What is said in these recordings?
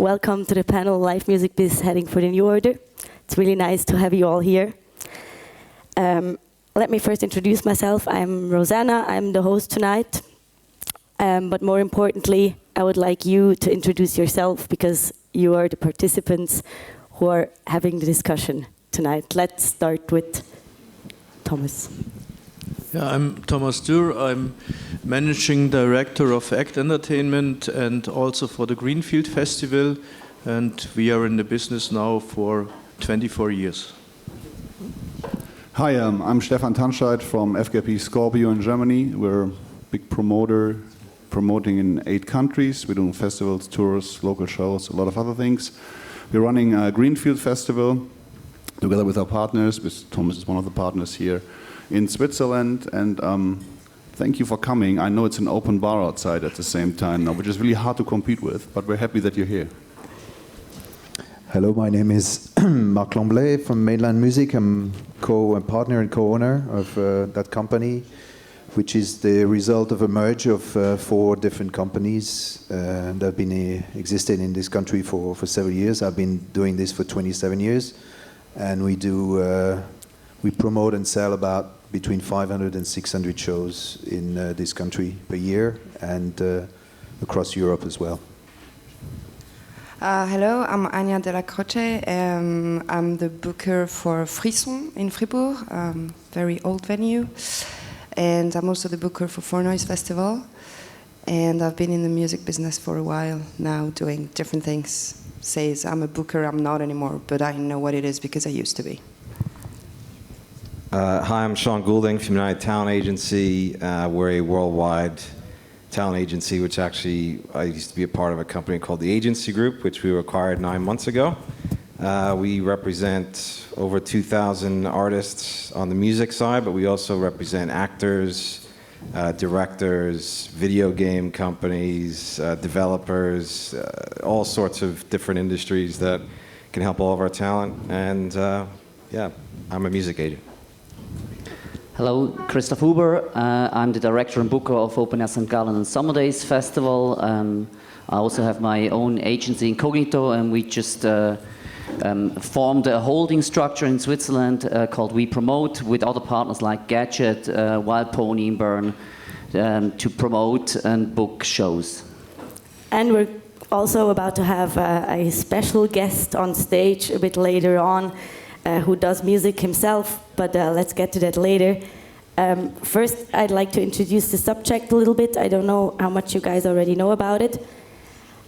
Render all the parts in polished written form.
welcome to the panel Live Music Biz Heading for the New Order. It's really nice to have you all here. Let me first introduce myself. I'm Rosanna, I'm the host tonight. But more importantly, I would like you to introduce yourself because you are the participants who are having the discussion tonight. Let's start with Thomas. Yeah, I'm Thomas Dürr. I'm Managing Director of ACT Entertainment and also for the Greenfield Festival. And we are in the business now for 24 years. Hi, I'm Stephan Thanscheidt from FKP Scorpio in Germany. We're a big promoter, promoting in 8 countries. We're doing festivals, tours, local shows, a lot of other things. We're running a Greenfield Festival together with our partners. Thomas is one of the partners here in Switzerland. And thank you for coming. I know it's an open bar outside at the same time now, which is really hard to compete with, but we're happy that you're here. Hello, my name is Marc Lambelet from m4music. I'm partner and co-owner of that company, which is the result of a merge of 4 different companies that have been existing in this country for several years. I've been doing this for 27 years, and we promote and sell about between 500 and 600 shows in this country per year, and across Europe as well. Hello, I'm Anya de la Croce. I'm the booker for Frisson in Fribourg, very old venue. And I'm also the booker for Four Noise Festival. And I've been in the music business for a while now, doing different things. Says I'm a booker, I'm not anymore, but I know what it is because I used to be. Hi, I'm Sean Goulding from United Talent Agency. We're a worldwide talent agency, which actually I used to be a part of a company called the Agency Group, which we acquired 9 months ago. We represent over 2,000 artists on the music side, but we also represent actors, directors, video game companies, developers, all sorts of different industries that can help all of our talent. And yeah, I'm a music agent. Hello, Christof Huber. I'm the director and booker of Open Air St. Gallen and Summer Days Festival. I also have my own agency Incognito, and we just formed a holding structure in Switzerland called We Promote with other partners like Gadget, Wild Pony in Bern to promote and book shows. And we're also about to have a special guest on stage a bit later on who does music himself, but let's get to that later. First, I'd like to introduce the subject a little bit. I don't know how much you guys already know about it.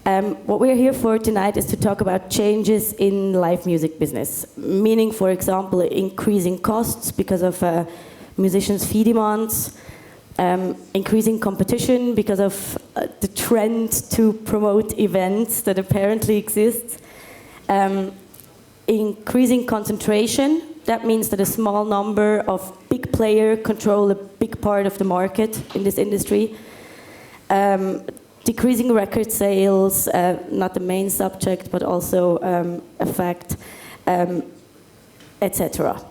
What we're here for tonight is to talk about changes in live music business, meaning, for example, increasing costs because of musicians' fee demands, increasing competition because of the trend to promote events that apparently exists, increasing concentration. That means that a small number of big players control a big part of the market in this industry. Decreasing record sales, not the main subject, but also a fact, etc.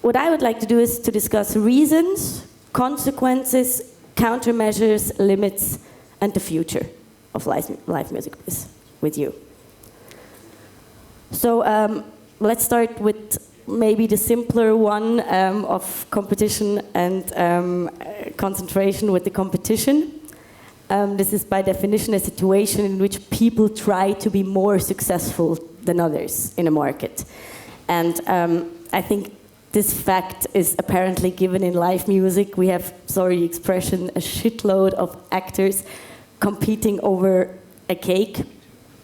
What I would like to do is to discuss reasons, consequences, countermeasures, limits, and the future of live music with you. So let's start with maybe the simpler one of competition and concentration with the competition. This is by definition a situation in which people try to be more successful than others in a market. And I think this fact is apparently given in live music. We have, sorry the expression, a shitload of actors competing over a cake.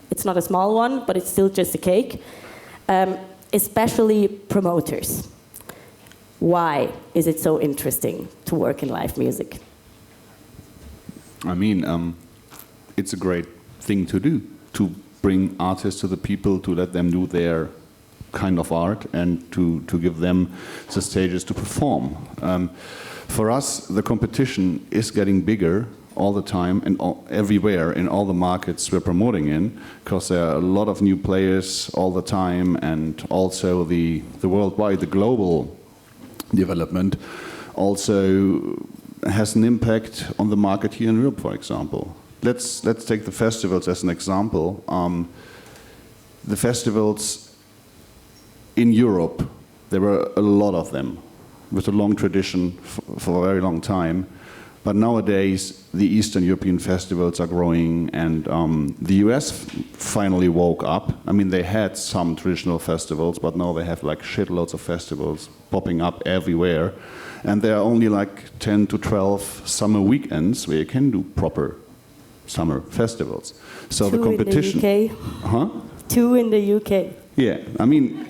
It's not a small one, but it's still just a cake. Especially promoters. Why is it so interesting to work in live music? I mean, it's a great thing to do, to bring artists to the people, to let them do their kind of art and to give them the stages to perform. For us, the competition is getting bigger all the time and everywhere in all the markets we're promoting in, because there are a lot of new players all the time, and also the worldwide, the global development also has an impact on the market here in Europe, for example. let's take the festivals as an example. The festivals in Europe, there were a lot of them with a long tradition for a very long time. But nowadays, the Eastern European festivals are growing, and the US finally woke up. I mean, they had some traditional festivals, but now they have like shitloads of festivals popping up everywhere. And there are only like 10 to 12 summer weekends where you can do proper summer festivals. So the competition. 2 in the UK. Huh? 2 in the UK. Yeah, I mean,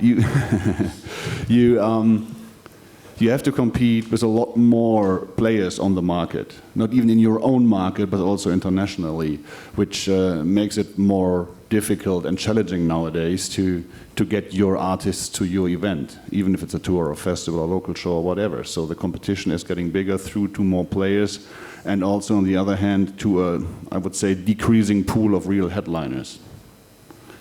you have to compete with a lot more players on the market, not even in your own market, but also internationally, which makes it more difficult and challenging nowadays to get your artists to your event, even if it's a tour or a festival or local show or whatever. So the competition is getting bigger through to more players, and also on the other hand to a, I would say, decreasing pool of real headliners.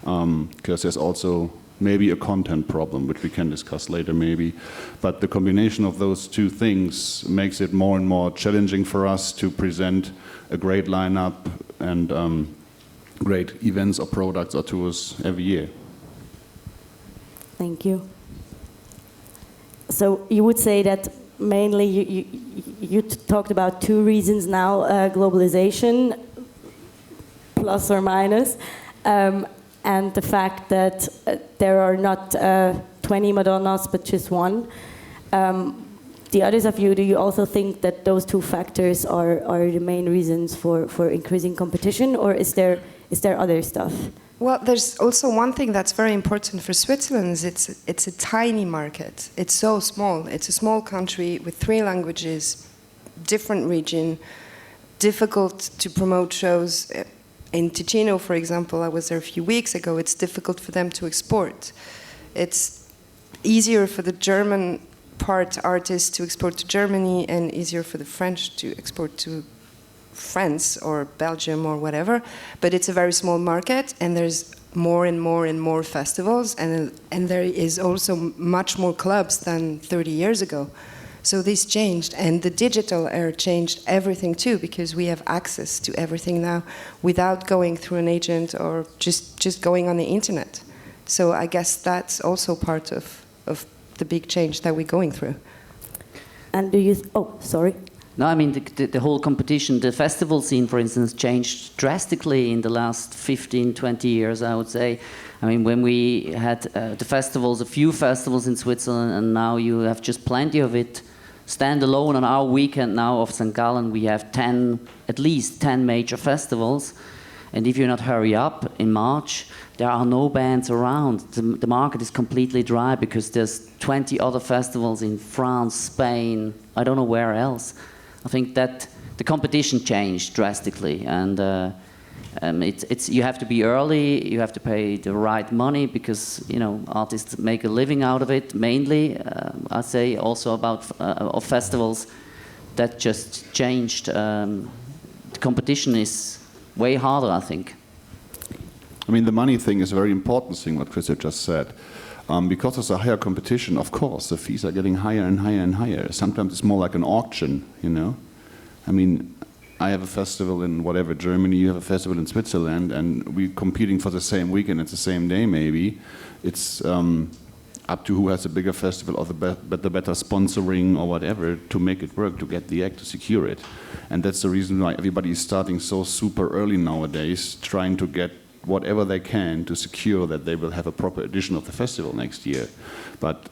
Because there's also maybe a content problem, which we can discuss later maybe. But the combination of those two things makes it more and more challenging for us to present a great lineup and great events or products or tours every year. Thank you. So you would say that mainly you talked about 2 reasons now, globalization, plus or minus, and the fact that there are not 20 Madonnas, but just one. The others of you, do you also think that those 2 factors are the main reasons for increasing competition, or is there other stuff? Well, there's also one thing that's very important for Switzerland is it's a tiny market. It's so small. It's a small country with 3 languages, different region, difficult to promote shows. In Ticino, for example, I was there a few weeks ago, it's difficult for them to export. It's easier for the German part artists to export to Germany and easier for the French to export to France or Belgium or whatever. But it's a very small market, and there's more and more and more festivals, and there is also much more clubs than 30 years ago. So this changed, and the digital era changed everything too, because we have access to everything now without going through an agent or just going on the internet. So I guess that's also part of the big change that we're going through. And do you... oh, sorry. No, I mean, the whole competition, the festival scene, for instance, changed drastically in the last 15, 20 years, I would say. I mean, when we had the festivals, a few festivals in Switzerland, and now you have just plenty of it. Stand alone on our weekend now of St. Gallen, we have at least 10 major festivals. And if you not hurry up in March, there are no bands around. The market is completely dry because there's 20 other festivals in France, Spain, I don't know where else. I think that the competition changed drastically, and you have to be early, you have to pay the right money because artists make a living out of it. Mainly, I say also about of festivals that just changed. The competition is way harder, I think. I mean, the money thing is a very important thing, what Christof just said. Because there's a higher competition, of course, the fees are getting higher and higher and higher. Sometimes it's more like an auction, I mean, I have a festival in whatever, Germany, you have a festival in Switzerland, and we're competing for the same weekend, it's the same day maybe. It's up to who has a bigger festival or the better sponsoring or whatever to make it work, to get the act, to secure it. And that's the reason why everybody is starting so super early nowadays, trying to get whatever they can to secure that they will have a proper edition of the festival next year. But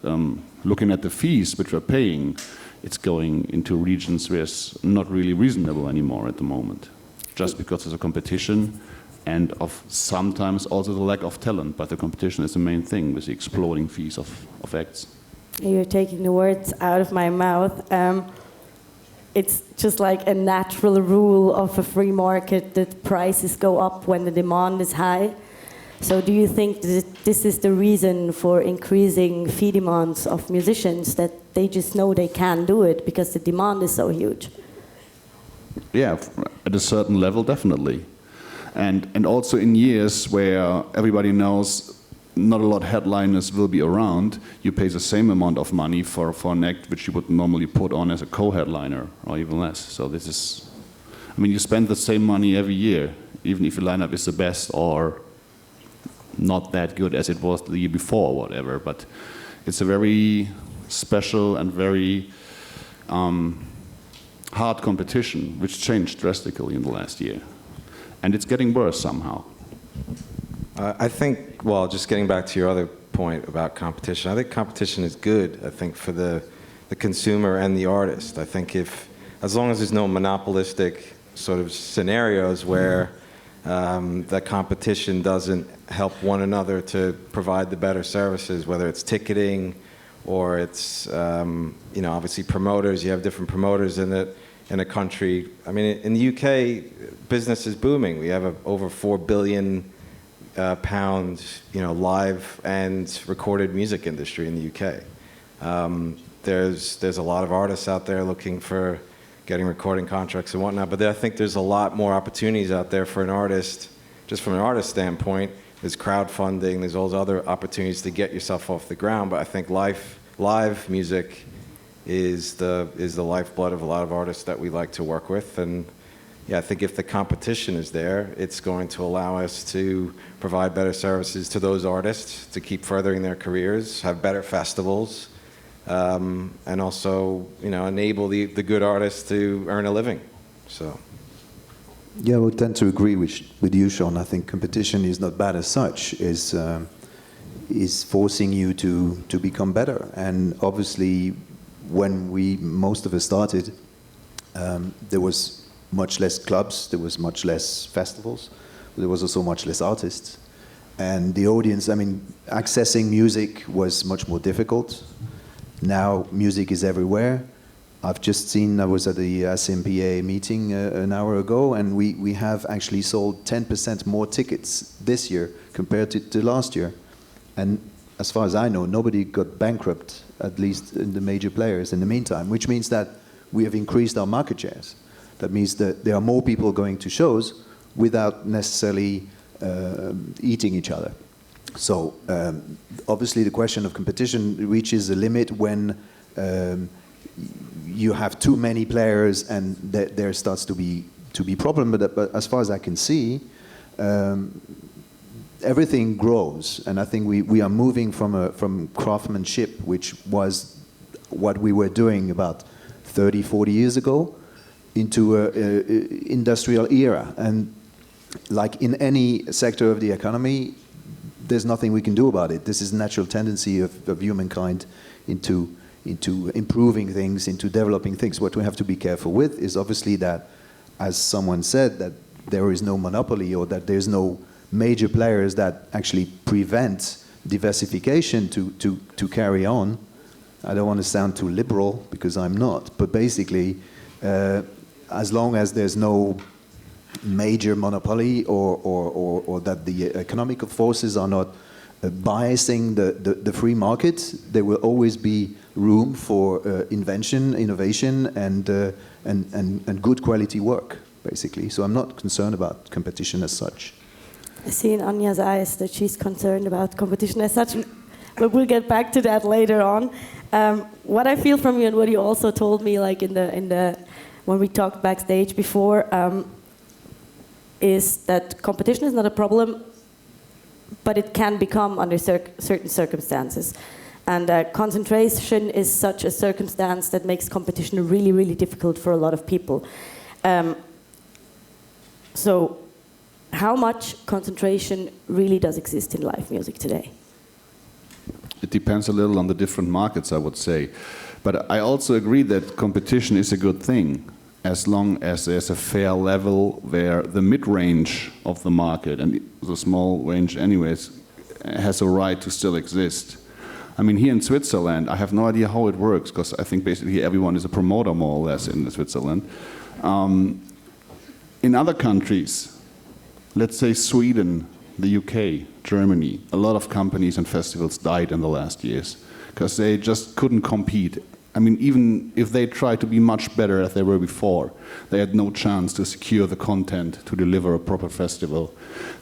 looking at the fees which we're paying, it's going into regions where it's not really reasonable anymore at the moment, just because there's a competition and of sometimes also the lack of talent. But the competition is the main thing with the exploding fees of acts. You're taking the words out of my mouth. It's just like a natural rule of a free market that prices go up when the demand is high. So do you think that this is the reason for increasing fee demands of musicians, that they just know they can do it because the demand is so huge? Yeah, at a certain level, definitely. And also in years where everybody knows not a lot of headliners will be around, you pay the same amount of money for an act which you would normally put on as a co-headliner, or even less. So this is, I mean, you spend the same money every year, even if your lineup is the best or not that good as it was the year before or whatever. But it's a very special and very hard competition, which changed drastically in the last year. And it's getting worse somehow. I think, well, just getting back to your other point about competition, I think competition is good, I think, for the consumer and the artist. I think as long as there's no monopolistic sort of scenarios where that competition doesn't help one another to provide the better services, whether it's ticketing or it's, obviously promoters. You have different promoters in a country. I mean, in the UK, business is booming. We have over £4 billion live and recorded music industry in the UK. There's a lot of artists out there looking for getting recording contracts and whatnot, but I think there's a lot more opportunities out there for an artist, just from an artist standpoint. There's crowdfunding, there's all those other opportunities to get yourself off the ground, but I think live music is the lifeblood of a lot of artists that we like to work with. And yeah, I think if the competition is there, it's going to allow us to provide better services to those artists to keep furthering their careers, have better festivals, and also, enable the good artists to earn a living. So. Yeah, I would tend to agree with you, Sean. I think competition is not bad as such. Is forcing you to become better. And obviously, when most of us started, there was much less clubs, there was much less festivals, there was also much less artists. And the audience, accessing music was much more difficult. Now music is everywhere. I was at the SMPA meeting an hour ago, and we have actually sold 10% more tickets this year compared to last year. And as far as I know, nobody got bankrupt, at least in the major players in the meantime, which means that we have increased our market shares. That means that there are more people going to shows without necessarily eating each other. So obviously the question of competition reaches a limit when you have too many players, and there starts to be problem. But as far as I can see, everything grows, and I think we are moving from craftsmanship, which was what we were doing about 30, 40 years ago, into an industrial era. And like in any sector of the economy, there's nothing we can do about it. This is a natural tendency of humankind into improving things, into developing things. What we have to be careful with is obviously that, as someone said, that there is no monopoly, or that there's no major players that actually prevent diversification to carry on. I don't want to sound too liberal, because I'm not, but basically, as long as there's no major monopoly, or that the economical forces are not biasing the free market, there will always be room for invention, innovation, and good quality work, basically. So I'm not concerned about competition as such. I see in Anya's eyes that she's concerned about competition as such, but we'll get back to that later on. What I feel from you, and what you also told me, like when we talked backstage before, is that competition is not a problem, but it can become under certain circumstances. And concentration is such a circumstance that makes competition really, really difficult for a lot of people. So how much concentration really does exist in live music today? It depends a little on the different markets, I would say. But I also agree that competition is a good thing, as long as there's a fair level where the mid-range of the market, and the small range anyways, has a right to still exist. I mean, here in Switzerland, I have no idea how it works, because I think basically everyone is a promoter, more or less, in Switzerland. In other countries, let's say Sweden, the UK, Germany, a lot of companies and festivals died in the last years, because they just couldn't compete. I mean, even if they tried to be much better as they were before, they had no chance to secure the content to deliver a proper festival.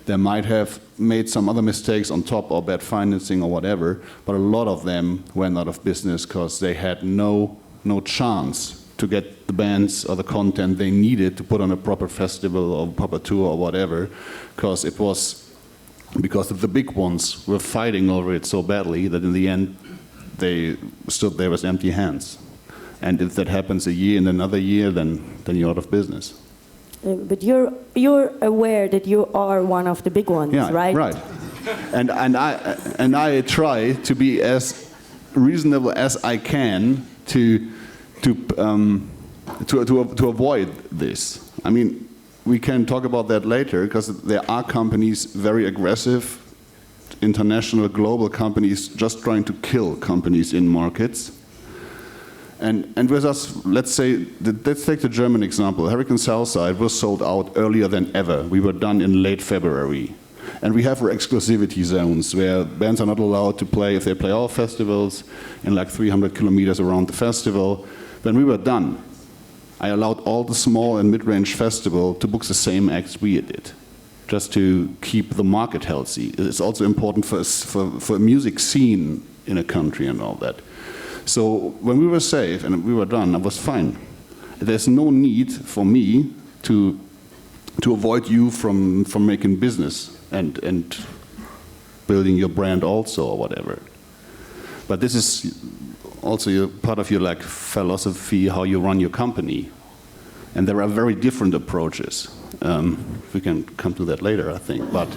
They might have made some other mistakes on top, or bad financing or whatever, but a lot of them went out of business because they had no chance to get the bands or the content they needed to put on a proper festival or proper tour or whatever, because the big ones were fighting over it so badly that in the end they stood there with empty hands. And if that happens a year and another year, then you're out of business. But you're aware that you are one of the big ones, yeah, right? Right. And I try to be as reasonable as I can to avoid this. I mean, we can talk about that later, because there are companies, very aggressive, international, global companies, just trying to kill companies in markets. And with us, let's take the German example. Hurricane Southside was sold out earlier than ever. We were done in late February. And we have our exclusivity zones where bands are not allowed to play if they play our festivals in like 300 kilometers around the festival. When we were done, I allowed all the small and mid-range festival to book the same acts we did, just to keep the market healthy. It's also important for a music scene in a country and all that. So when we were safe and we were done, I was fine. There's no need for me to avoid you from making business and building your brand also or whatever. But this is also part of your like philosophy, how you run your company. And there are very different approaches. We can come to that later, I think. But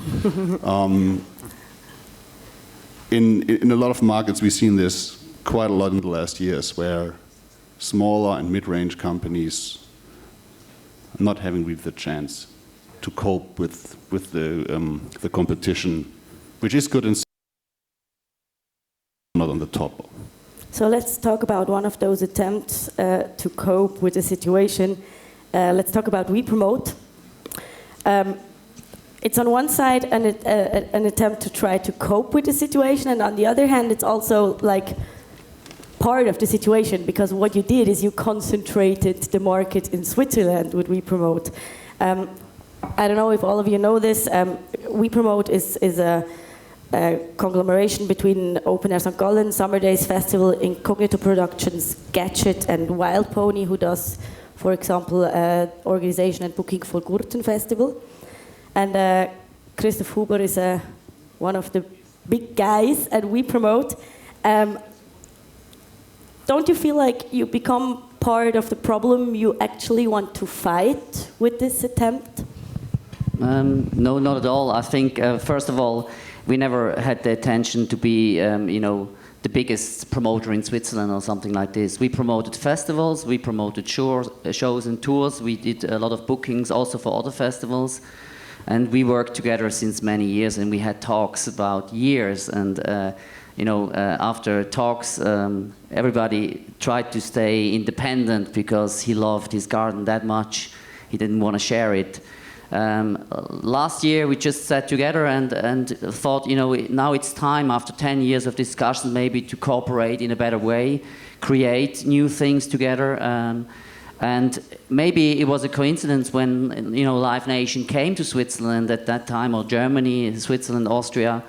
in a lot of markets, we've seen this quite a lot in the last years, where smaller and mid-range companies are not having really the chance to cope with the competition, which is good and not on the top. So let's talk about one of those attempts to cope with the situation. Let's talk about We Promote. It's on one side an attempt to try to cope with the situation, and on the other hand, it's also like part of the situation, because what you did is you concentrated the market in Switzerland with We Promote. I don't know if all of you know this. We Promote is a conglomeration between Open Air St. Gallen, Summer Days Festival, Incognito Productions, Gadget, and Wild Pony, who does, for example, organization and booking for Grüter Festival. And Christof Huber is one of the big guys at We Promote. Don't you feel like you become part of the problem you actually want to fight with this attempt? No, not at all. I think, first of all, we never had the intention to be, the biggest promoter in Switzerland or something like this. We promoted festivals, we promoted shows and tours, we did a lot of bookings also for other festivals, and we worked together since many years, and we had talks about years, and after talks, everybody tried to stay independent because he loved his garden that much. He didn't want to share it. Last year, we just sat together and thought, now it's time, after 10 years of discussion, maybe to cooperate in a better way, create new things together. And maybe it was a coincidence when, Live Nation came to Switzerland at that time, or Germany, Switzerland, Austria.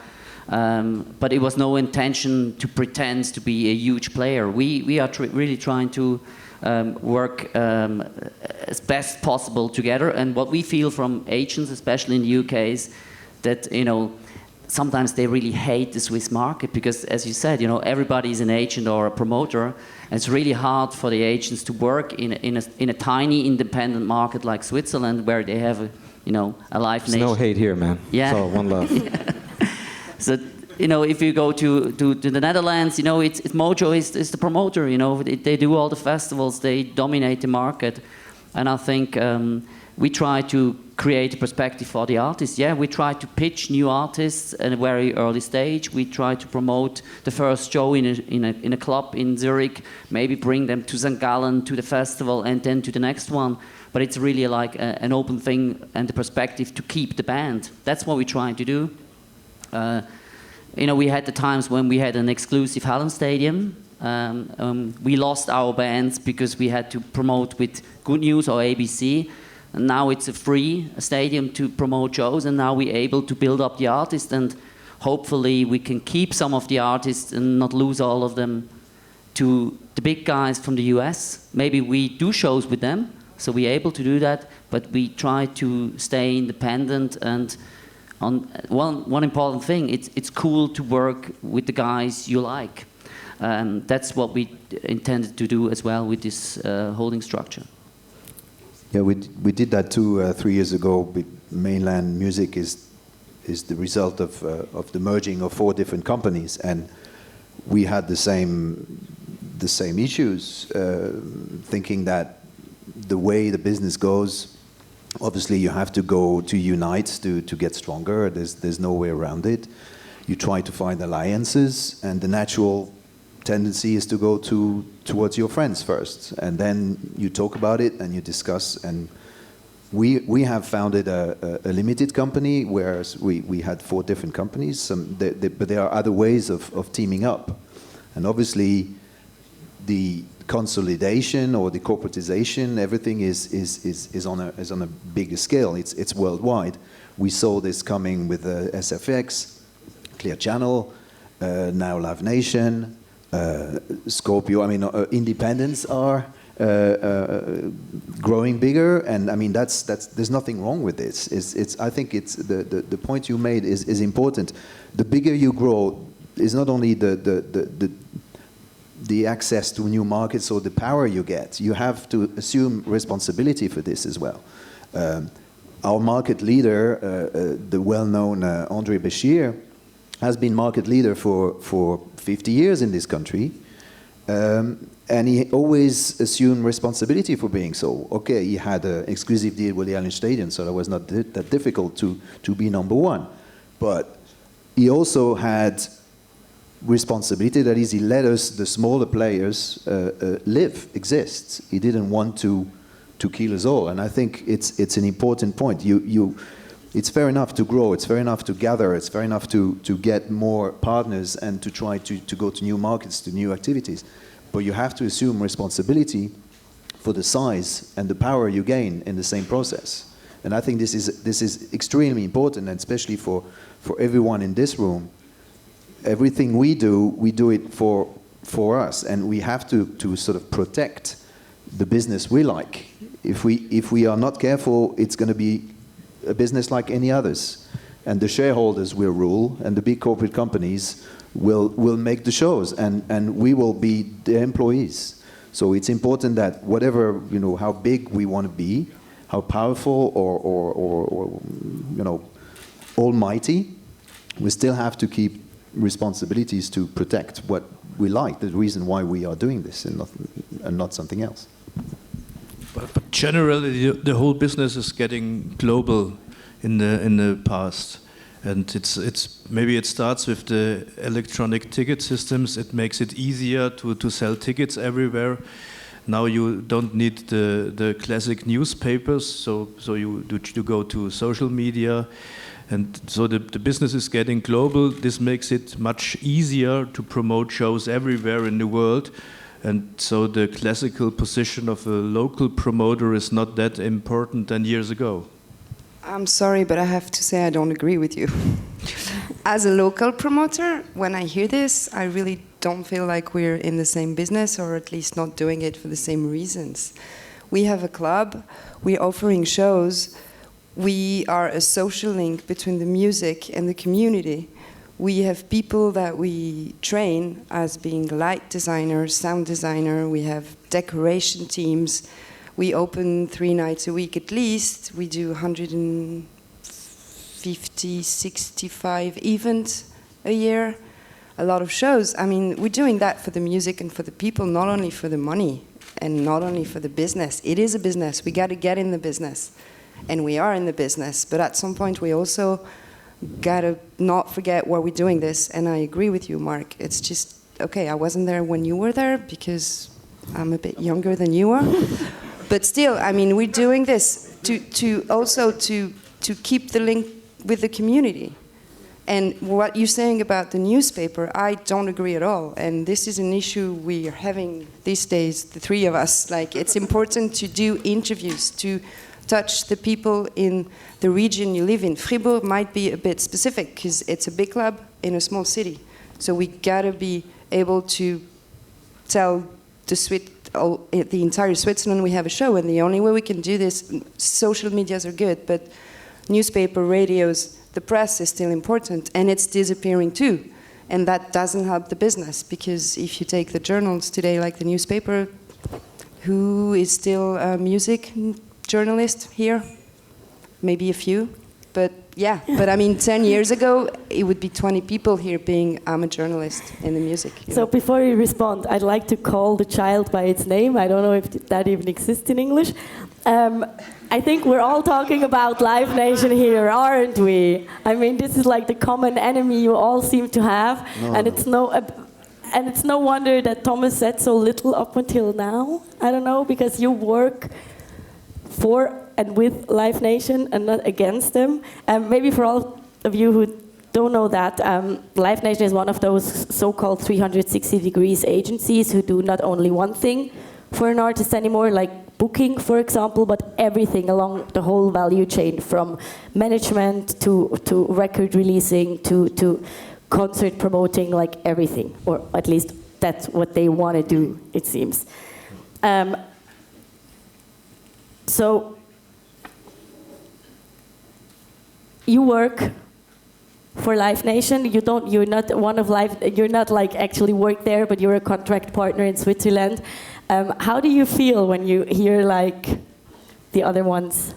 But it was no intention to pretend to be a huge player. We are really trying to work as best possible together. And what we feel from agents, especially in the UK, is that sometimes they really hate the Swiss market because, as you said, everybody is an agent or a promoter, and it's really hard for the agents to work in a tiny independent market like Switzerland, where they have a Live Nation. There's no hate here, man. Yeah. It's all one love. Yeah. So, if you go to the Netherlands, it's Mojo is the promoter, they do all the festivals, they dominate the market. And I think we try to create a perspective for the artists. Yeah, we try to pitch new artists at a very early stage. We try to promote the first show in a club in Zurich, maybe bring them to St. Gallen, to the festival, and then to the next one. But it's really like an open thing and the perspective to keep the band. That's what we try to do. We had the times when we had an exclusive Hallen Stadium. We lost our bands because we had to promote with Good News or ABC. And now it's a free stadium to promote shows, and now we're able to build up the artists, and hopefully we can keep some of the artists and not lose all of them to the big guys from the US. Maybe we do shows with them, so we're able to do that, but we try to stay independent. And on one important thing, it's cool to work with the guys you like. That's what we intended to do as well with this holding structure. Yeah, we did that too 3 years ago. Mainland Music is the result of the merging of 4 different companies, and we had the same issues, thinking that the way the business goes, obviously you have to go to unite to get stronger. There's no way around it. You try to find alliances, and the natural tendency is to go towards your friends first, and then you talk about it and you discuss. And we have founded a limited company, whereas we had 4 different companies. But there are other ways of teaming up, and obviously the consolidation or the corporatization, everything is on a bigger scale. It's worldwide. We saw this coming with SFX, Clear Channel, now Live Nation. Scorpio, I mean, independents are growing bigger, and I mean there's nothing wrong with this. I think it's the point you made is important. The bigger you grow is not only the access to new markets or the power you get. You have to assume responsibility for this as well. Our market leader, the well-known André Bashir, has been market leader for 50 years in this country, and he always assumed responsibility for being so. Okay, he had an exclusive deal with the Allen Stadium, so that was not that difficult to be number 1. But he also had responsibility, that is, he let us, the smaller players, exist. He didn't want to kill us all, and I think it's an important point. It's fair enough to grow, it's fair enough to gather, it's fair enough to get more partners and to try to go to new markets, to new activities. But you have to assume responsibility for the size and the power you gain in the same process. And I think this is extremely important, and especially for everyone in this room. Everything we do it for us, and we have to sort of protect the business we like. If we are not careful, it's going to be a business like any others, and the shareholders will rule, and the big corporate companies will make the shows, and we will be the employees. So it's important that whatever, how big we want to be, how powerful or almighty, we still have to keep responsibilities to protect what we like, the reason why we are doing this, and not something else. But generally, the whole business is getting global in the past, and maybe it starts with the electronic ticket systems. It makes it easier to sell tickets everywhere. Now you don't need the classic newspapers, so you go to social media, and so the business is getting global. This makes it much easier to promote shows everywhere in the world. And so the classical position of a local promoter is not that important than years ago. I'm sorry, but I have to say I don't agree with you. As a local promoter, when I hear this, I really don't feel like we're in the same business, or at least not doing it for the same reasons. We have a club, we're offering shows, we are a social link between the music and the community. We have people that we train as being light designers, sound designer. We have decoration teams. We open 3 nights a week at least. We do 150, 65 events a year. A lot of shows. I mean, we're doing that for the music and for the people, not only for the money and not only for the business. It is a business. We got to get in the business. And we are in the business. But at some point, we also gotta not forget why we're doing this. And I agree with you, Marc. It's just, okay, I wasn't there when you were there because I'm a bit younger than you are. But still, I mean, we're doing this to keep the link with the community. And what you're saying about the newspaper, I don't agree at all. And this is an issue we are having these days, the 3 of us. Like, it's important to do interviews, to touch the people in the region you live in. Fribourg might be a bit specific because it's a big club in a small city. So we gotta be able to tell the entire Switzerland we have a show, and the only way we can do this, social medias are good, but newspaper, radios, the press is still important, and it's disappearing too. And that doesn't help the business, because if you take the journals today, like the newspaper, who is still a music journalist here? Maybe a few, but yeah. But I mean, 10 years ago, it would be 20 people here being, I'm a journalist in the music. So before you respond, I'd like to call the child by its name. I don't know if that even exists in English. I think we're all talking about Live Nation here, aren't we? I mean, this is like the common enemy you all seem to have, and it's no wonder that Thomas said so little up until now. I don't know, because you work for and with Live Nation and not against them. Maybe for all of you who don't know that, Live Nation is one of those so-called 360 degrees agencies who do not only one thing for an artist anymore, like booking, for example, but everything along the whole value chain, from management to record releasing to concert promoting, like everything, or at least that's what they want to do, it seems. So you work for Live Nation. You're not one of you're not like actually work there, but you're a contract partner in Switzerland. How do you feel when you hear like the other ones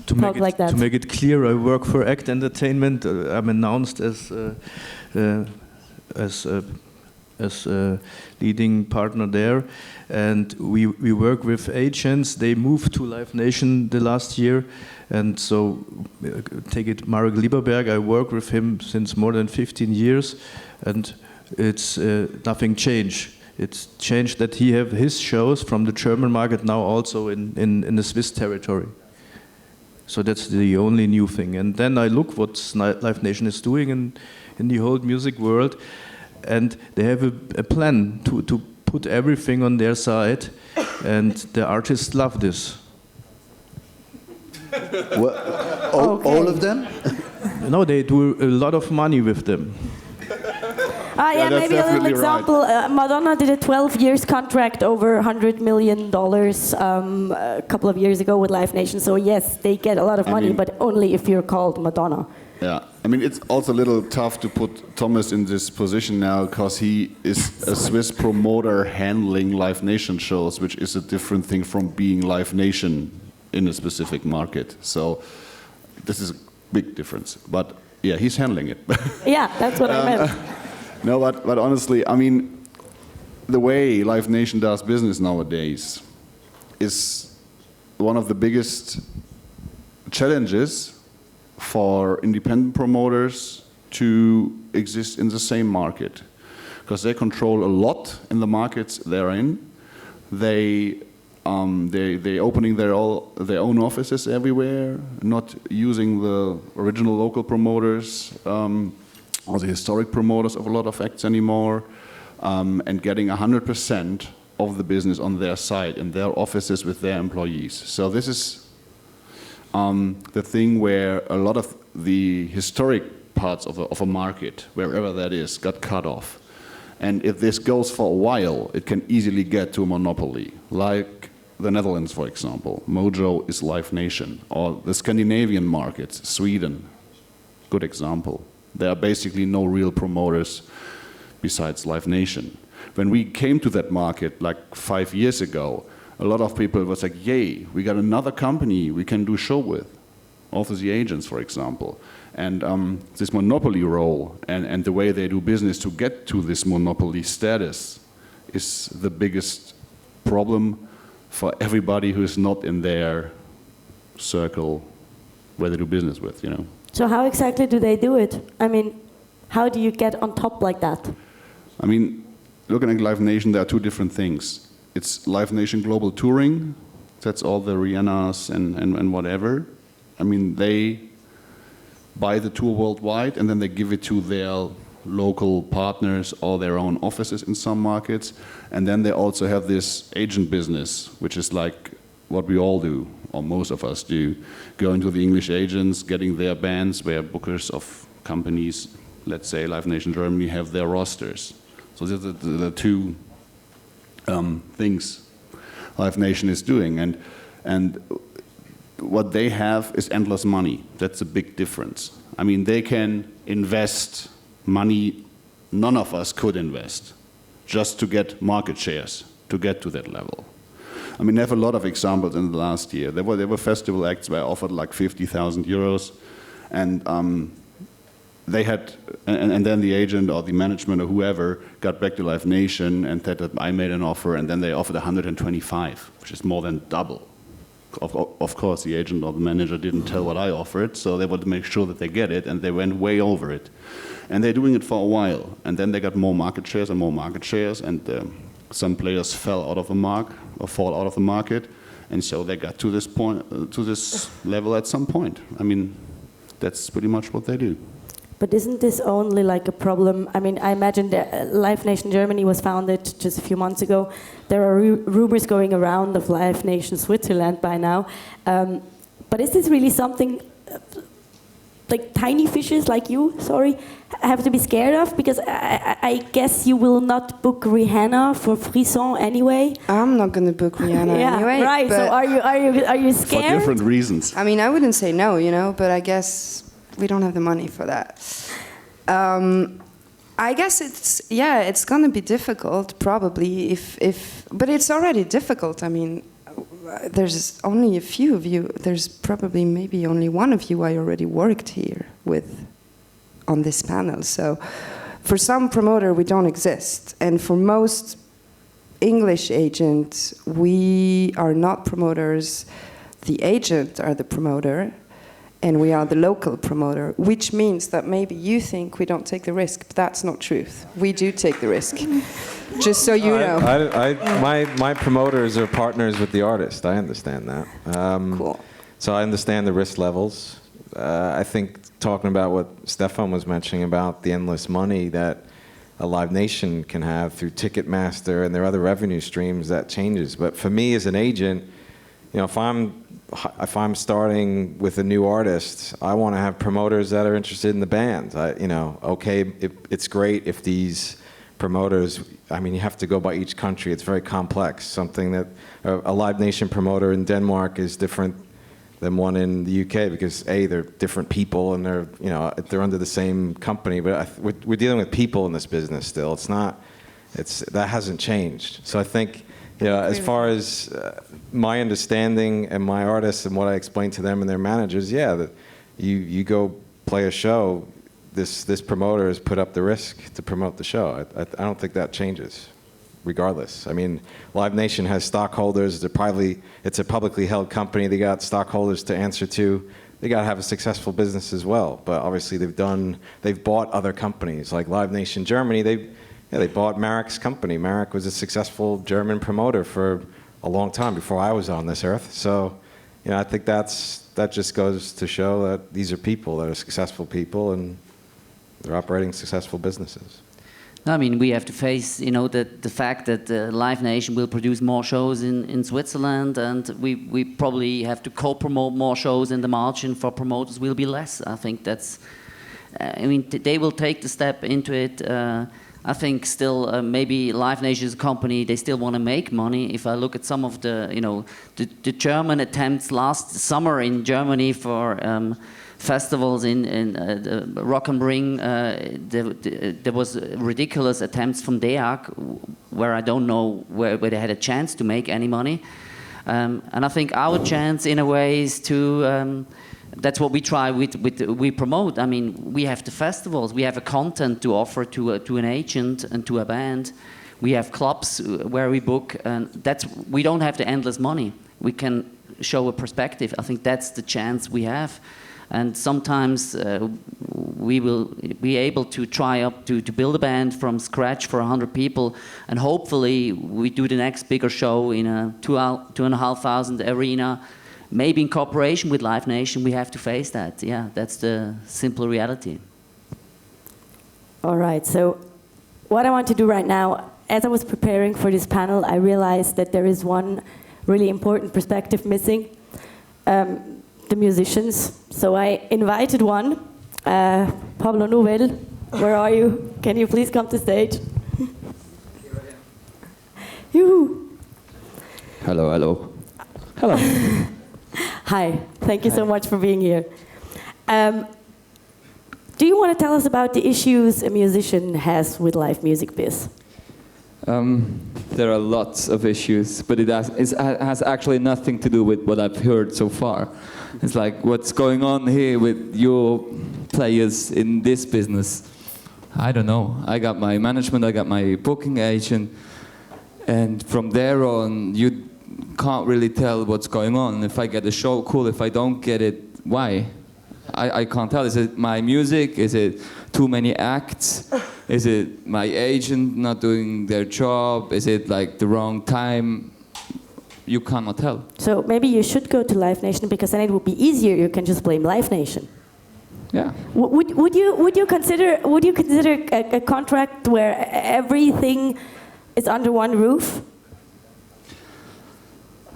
talk like that? To make it clear, I work for Act Entertainment. I'm announced as a leading partner there, and we work with agents. They moved to Live Nation the last year, and so take it Marc Lieberberg. I work with him since more than 15 years, and it's nothing changed. It's changed that he have his shows from the German market now also in the Swiss territory. So that's the only new thing. And then I look what Live Nation is doing in the whole music world, and they have a plan to put everything on their side, and the artists love this. All of them? No, they do a lot of money with them. Yeah, maybe a little example. Right. Madonna did a 12 years contract over $100 million a couple of years ago with Live Nation. So yes, they get a lot of money, but only if you're called Madonna. Yeah, I mean, it's also a little tough to put Thomas in this position now, because he is a Swiss promoter handling Live Nation shows, which is a different thing from being Live Nation in a specific market. So this is a big difference. But yeah, he's handling it. Yeah, that's what I meant. No, but honestly, I mean, the way Live Nation does business nowadays is one of the biggest challenges for independent promoters to exist in the same market, because they control a lot in the markets they're in. They opening their own offices everywhere, not using the original local promoters. Or the historic promoters of a lot of acts anymore, and getting 100% of the business on their side, in their offices with their employees. So this is the thing where a lot of the historic parts of a market, wherever that is, got cut off. And if this goes for a while, it can easily get to a monopoly, like the Netherlands, for example. Mojo is Live Nation. Or the Scandinavian markets, Sweden, good example. There are basically no real promoters besides Live Nation. When we came to that market like 5 years ago, a lot of people was like, yay, we got another company we can do show with. Also the agents, for example. And this monopoly role and the way they do business to get to this monopoly status is the biggest problem for everybody who is not in their circle where they do business with, you know. So how exactly do they do it? I mean, how do you get on top like that? I mean, looking at Live Nation, there are two different things. It's Live Nation Global Touring. That's all the Rihannas and whatever. I mean, they buy the tour worldwide, and then they give it to their local partners or their own offices in some markets. And then they also have this agent business, which is like what we all do, or most of us do, going to the English agents, getting their bands where bookers of companies, let's say Live Nation Germany, have their rosters. So these are the two things Live Nation is doing, and what they have is endless money. That's a big difference. I mean, they can invest money none of us could invest just to get market shares, to get to that level. I mean, they have a lot of examples in the last year. There were festival acts where I offered like 50,000 euros, and they had, and then the agent or the management or whoever got back to Live Nation and said that I made an offer, and then they offered 125, which is more than double. Of course, the agent or the manager didn't tell what I offered, so they wanted to make sure that they get it, and they went way over it. And they're doing it for a while, and then they got more market shares and more market shares, and some players fell out of the fall out of the market, and so they got to this point, to this level at some point. I mean, that's pretty much what they do. But isn't this only like a problem? I mean, I imagine that Live Nation Germany was founded just a few months ago. There are rumors going around of Live Nation Switzerland by now. But is this really something like tiny fishes like you, have to be scared of? Because I guess you will not book Rihanna for Frisson anyway. I'm not going to book Rihanna anyway. Right. So are you scared? For different reasons. I mean, I wouldn't say no, but I guess we don't have the money for that. I guess it's going to be difficult, probably, but it's already difficult. I mean, there's only a few of you. There's probably maybe only one of you I already worked here with on this panel. So for some promoter, we don't exist. And for most English agents, we are not promoters. The agent are the promoter, and we are the local promoter, which means that maybe you think we don't take the risk, but that's not truth. We do take the risk, just so you know. My promoters are partners with the artist. I understand that. Cool. So I understand the risk levels. I think talking about what Stephan was mentioning about the endless money that a Live Nation can have through Ticketmaster and their other revenue streams, that changes. But for me as an agent, if I'm starting with a new artist, I want to have promoters that are interested in the band. It's great if these promoters, I mean, you have to go by each country. It's very complex. Something that a Live Nation promoter in Denmark is different than one in the UK because they're different people and they're under the same company. But we're dealing with people in this business still. That hasn't changed. So I think, as far as my understanding and my artists and what I explain to them and their managers, that you go play a show, this promoter has put up the risk to promote the show. I don't think that changes, regardless. I mean, Live Nation has stockholders. It's a publicly held company. They got stockholders to answer to. They got to have a successful business as well. But obviously, they've bought other companies like Live Nation Germany. They bought Marc's company. Marc was a successful German promoter for a long time before I was on this earth. So, I think that just goes to show that these are people that are successful people and they're operating successful businesses. I mean, we have to face, the fact that Live Nation will produce more shows in Switzerland, and we probably have to co-promote more shows, and the margin for promoters will be less. I think that's, they will take the step into it. I think still maybe Live Nation is a company, they still want to make money. If I look at some of the German attempts last summer in Germany for festivals in Rock am Ring, there was ridiculous attempts from DEAC where I don't know where they had a chance to make any money. And I think our chance in a way is to that's what we try we promote. I mean, we have the festivals, we have a content to offer to an agent and to a band. We have clubs where we book, and we don't have the endless money. We can show a perspective. I think that's the chance we have. And sometimes we will be able to try up to build a band from scratch for 100 people, and hopefully we do the next bigger show in a 2,500 arena. Maybe in cooperation with Live Nation, we have to face that. Yeah, that's the simple reality. All right, so what I want to do right now, as I was preparing for this panel, I realized that there is one really important perspective missing, the musicians. So I invited one, Pablo Nouvel. Where are you? Can you please come to stage? Yoo-hoo. Hello, hello. Hello. Hi, thank you so much for being here. Do you want to tell us about the issues a musician has with live music biz? There are lots of issues, but it has actually nothing to do with what I've heard so far. It's like, what's going on here with your players in this business? I don't know. I got my management, I got my booking agent, and from there on, you can't really tell what's going on. If I get a show, cool. If I don't get it, why? I can't tell. Is it my music? Is it too many acts? Is it my agent not doing their job? Is it like the wrong time? You cannot tell. So maybe you should go to Live Nation, because then it would be easier. You can just blame Live Nation. Yeah. Would you consider a contract where everything is under one roof?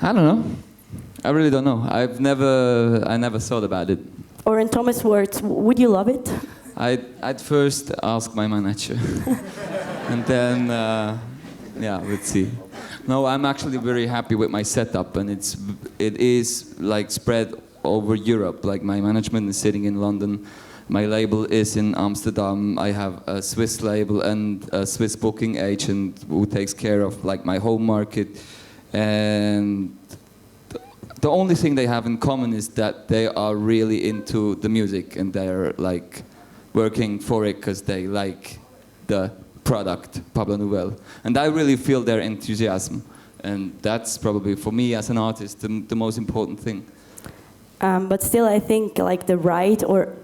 I don't know. I really don't know. I never thought about it. Or in Thomas' words, would you love it? I'd first ask my manager, and then yeah, let's see. No, I'm actually very happy with my setup, and it is like spread over Europe. Like my management is sitting in London, my label is in Amsterdam. I have a Swiss label and a Swiss booking agent who takes care of like my home market, and the only thing they have in common is that they are really into the music, and they're like working for it because they like the product, Pablo Nouvelle. And I really feel their enthusiasm. And that's probably, for me as an artist, the most important thing. But still, I think like the right, or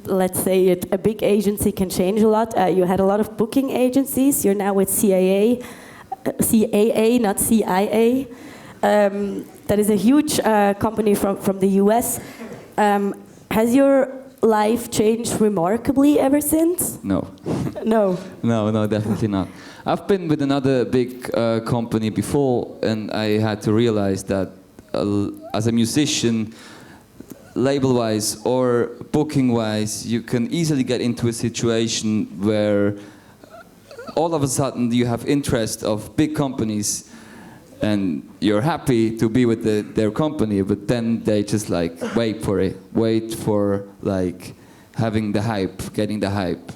let's say a big agency can change a lot. You had a lot of booking agencies. You're now with CAA, not CIA. That is a huge company from the US. Has your life changed remarkably ever since? No. No? No, definitely not. I've been with another big company before, and I had to realize that as a musician, label-wise or booking-wise, you can easily get into a situation where all of a sudden you have interest of big companies, and you're happy to be with their company, but then they just like wait for like having the hype, getting the hype,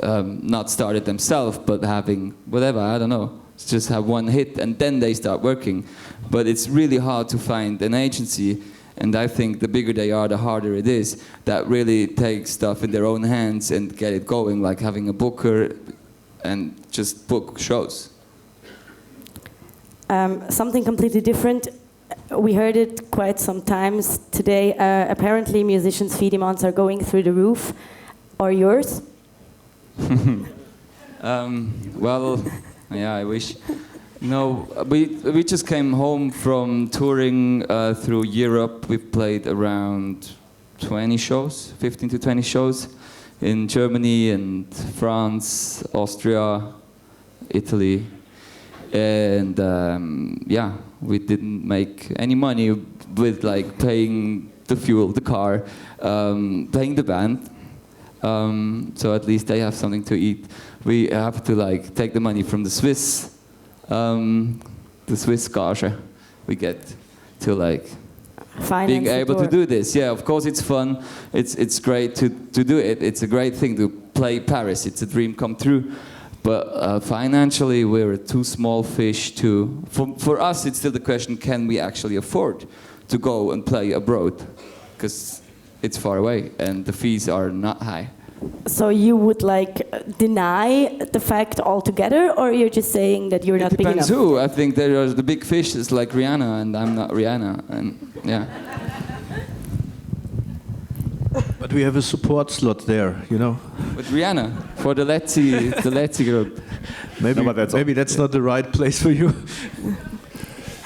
not start it themselves, but having whatever, I don't know, just have one hit and then they start working. But it's really hard to find an agency, and I think the bigger they are, the harder it is, that really take stuff in their own hands and get it going, like having a booker and just book shows. Something completely different. We heard it quite some times today. Apparently musicians' fee demands are going through the roof. Are yours? Well, yeah, I wish. No, we just came home from touring through Europe. We've played around 20 shows, 15 to 20 shows in Germany and France, Austria, Italy. And yeah, we didn't make any money with like paying the fuel, the car, paying the band. So at least they have something to eat. We have to like take the money from the Swiss gage we get to like being able to do this. Yeah, of course it's fun. It's great to do it. It's a great thing to play Paris. It's a dream come true. But financially, we're too small fish to... For us, it's still the question, can we actually afford to go and play abroad? Because it's far away, and the fees are not high. So you would like deny the fact altogether, or you're just saying that you're not big enough? It depends who. I think there are the big fishes like Rihanna, and I'm not Rihanna, and yeah. But we have a support slot there, you know. With Rihanna for the Letzi group. Maybe that's not the right place for you.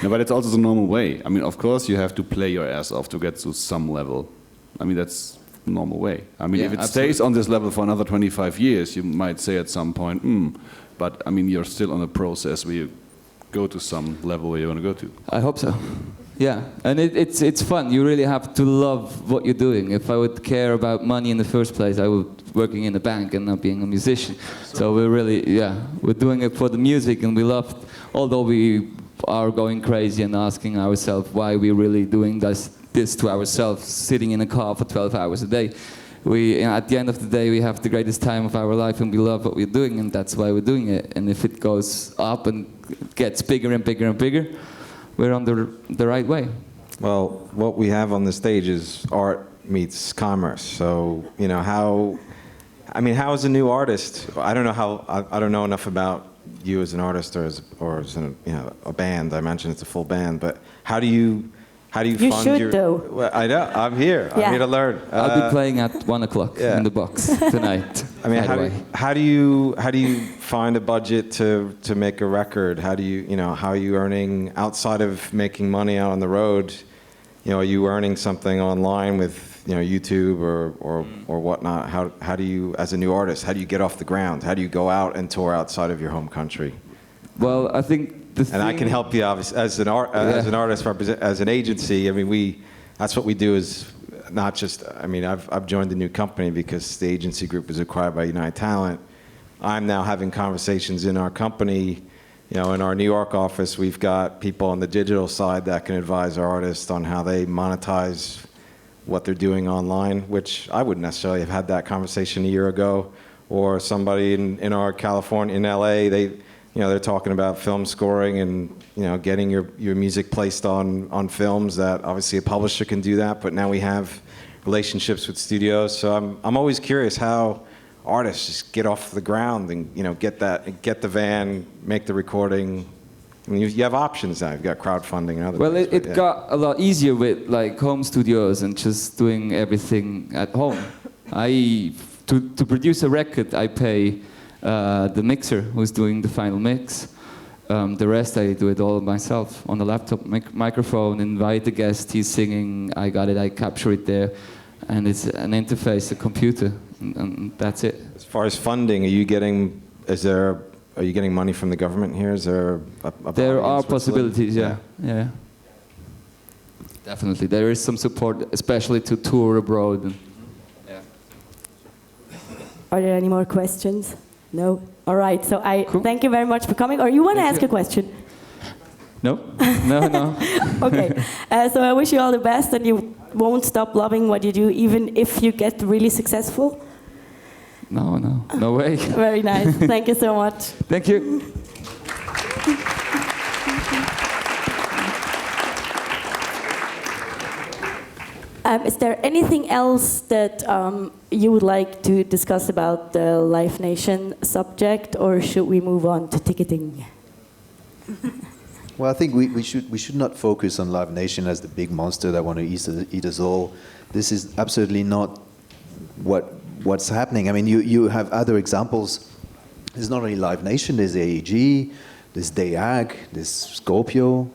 No, but it's also the normal way. I mean, of course, you have to play your ass off to get to some level. I mean, that's the normal way. I mean, yeah, if it absolutely. stays on this level for another 25 years, you might say at some point, but I mean, you're still on a process where you go to some level where you want to go to. I hope so. Yeah, and it's fun. You really have to love what you're doing. If I would care about money in the first place, I would be working in a bank and not being a musician. So we're really, we're doing it for the music, and we love, although we are going crazy and asking ourselves why we're really doing this to ourselves, sitting in a car for 12 hours a day. At the end of the day, we have the greatest time of our life, and we love what we're doing, and that's why we're doing it. And if it goes up and gets bigger and bigger and bigger, we're on the right way. Well, what we have on the stage is art meets commerce. So, you know, how as a new artist, I don't know enough about you as an artist or as a band. I mentioned it's a full band, but how do you You fund should, your? though. Well, I know. I'm here. Yeah. I'm here to learn. I'll be playing at 1 o'clock in the box tonight. I mean, by the way. how do you find a budget to make a record? How do how are you earning outside of making money out on the road? You know, are you earning something online with YouTube or whatnot? How do you, as a new artist, how do you get off the ground? How do you go out and tour outside of your home country? Well, I think I can help you, obviously, as an artist, as an agency. I mean, that's what we do. Is not just. I mean, I've joined a new company because the agency group was acquired by United Talent. I'm now having conversations in our company. In our New York office, we've got people on the digital side that can advise our artists on how they monetize what they're doing online, which I wouldn't necessarily have had that conversation a year ago. Or somebody in our California, in LA, they're talking about film scoring and getting your music placed on films. That obviously a publisher can do that, but now we have relationships with studios. So I'm always curious how artists just get off the ground and get the van, make the recording. I mean, you have options now. You've got crowdfunding and other Well, things. it got a lot easier with like home studios and just doing everything at home. To produce a record, I pay the mixer who's doing the final mix. The rest I do it all myself on the laptop, microphone, invite the guest, he's singing, I got it, I capture it there, and it's an interface, a computer, and that's it. As far as funding, are you getting money from the government here? Is there There are possibilities, yeah. Definitely, there is some support, especially to tour abroad. And, Are there any more questions? No? All right, so I thank you very much for coming. Or you want to ask a question? No. Okay, so I wish you all the best, and you won't stop loving what you do, even if you get really successful. No way. Very nice. Thank you so much. Thank you. Is there anything else that you would like to discuss about the Live Nation subject, or should we move on to ticketing? Well, I think we should not focus on Live Nation as the big monster that want to eat us all. This is absolutely not what's happening. I mean, you have other examples. There's not only Live Nation. There's AEG. There's DEAG. There's Scorpio.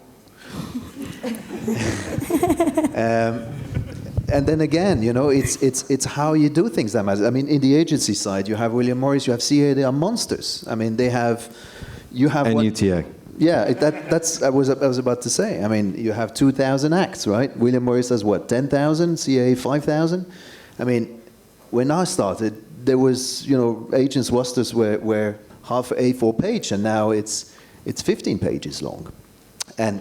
And then again, it's how you do things that matters. I mean, in the agency side, you have William Morris, you have CA. They are monsters. I mean, you have and UTA. Yeah, that's I was about to say. I mean, you have 2,000 acts, right? William Morris has what, 10,000? CA 5,000? I mean, when I started, there was agents rosters were half A4 page, and now it's 15 pages long, and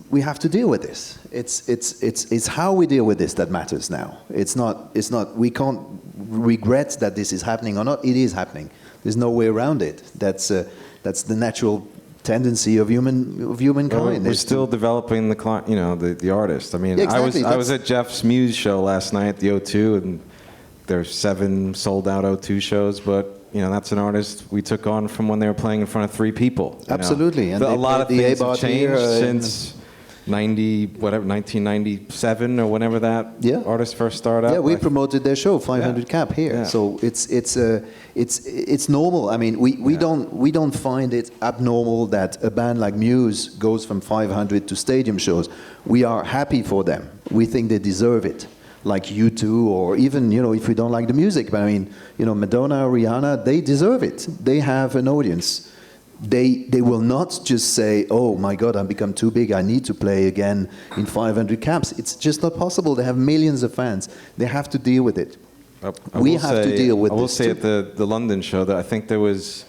we have to deal with this. It's how we deal with this that matters now. It's not. We can't regret that this is happening or not. It is happening. There's no way around it. That's the natural tendency of humankind. Well, we're still developing the artist. I mean, yeah, exactly. I was at Jeff's Muse show last night at the O2, and there's 7 sold out O2 shows, but that's an artist we took on from when they were playing in front of 3 people. Absolutely, and a lot of things have changed since 1997 or whenever that artist first started. Yeah, we promoted their show 500 Cap here, yeah. So it's normal. I mean, we don't find it abnormal that a band like Muse goes from 500 to stadium shows. We are happy for them. We think they deserve it. Like U2, or even if we don't like the music, but I mean Madonna, Rihanna, they deserve it. They have an audience. they will not just say, oh my God, I've become too big, I need to play again in 500 caps. It's just not possible. They have millions of fans. They have to deal with it. We have to deal with this. I will say at the London show that I think there was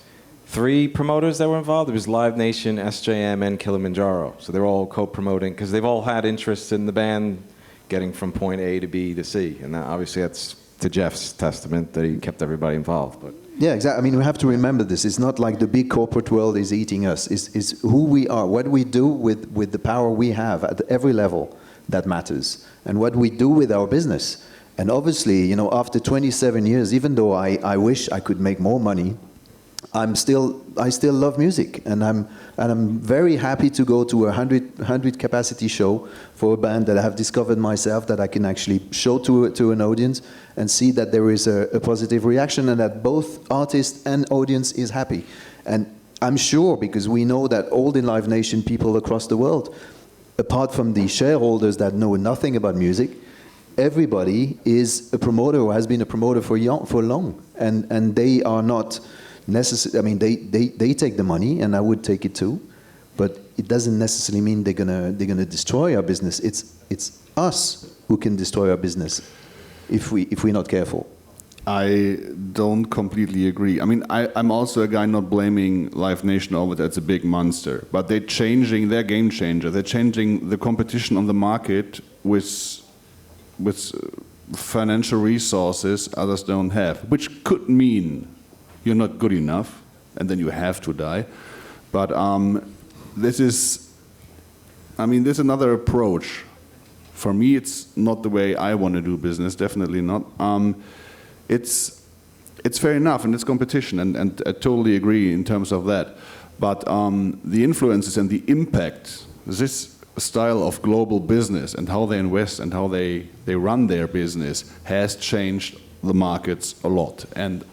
3 promoters that were involved. There was Live Nation, SJM, and Kilimanjaro. So they're all co-promoting, because they've all had interest in the band getting from point A to B to C. And that, obviously that's to Jeff's testament that he kept everybody involved. But yeah, exactly. I mean, we have to remember this. It's not like the big corporate world is eating us. It's who we are, what we do with the power we have at every level that matters, and what we do with our business. And obviously, you know, after 27 years, even though I wish I could make more money, I still love music, and I'm very happy to go to a 100 capacity show for a band that I have discovered myself, that I can actually show to an audience and see that there is a positive reaction, and that both artist and audience is happy. And I'm sure, because we know that all the Live Nation people across the world, apart from the shareholders that know nothing about music, everybody is a promoter or has been a promoter for long, and they are not necessarily. I mean, they take the money, and I would take it too, but it doesn't necessarily mean they're gonna destroy our business. It's us who can destroy our business if we're not careful. I don't completely agree. I mean, I'm also a guy not blaming Live Nation over that it's a big monster, but they're game changer. They're changing the competition on the market with financial resources others don't have, which could mean you're not good enough, and then you have to die. But this is another approach. For me, it's not the way I want to do business, definitely not. It's fair enough, and it's competition, and I totally agree in terms of that. But the influences and the impact, this style of global business and how they invest and how they run their business has changed the markets a lot. And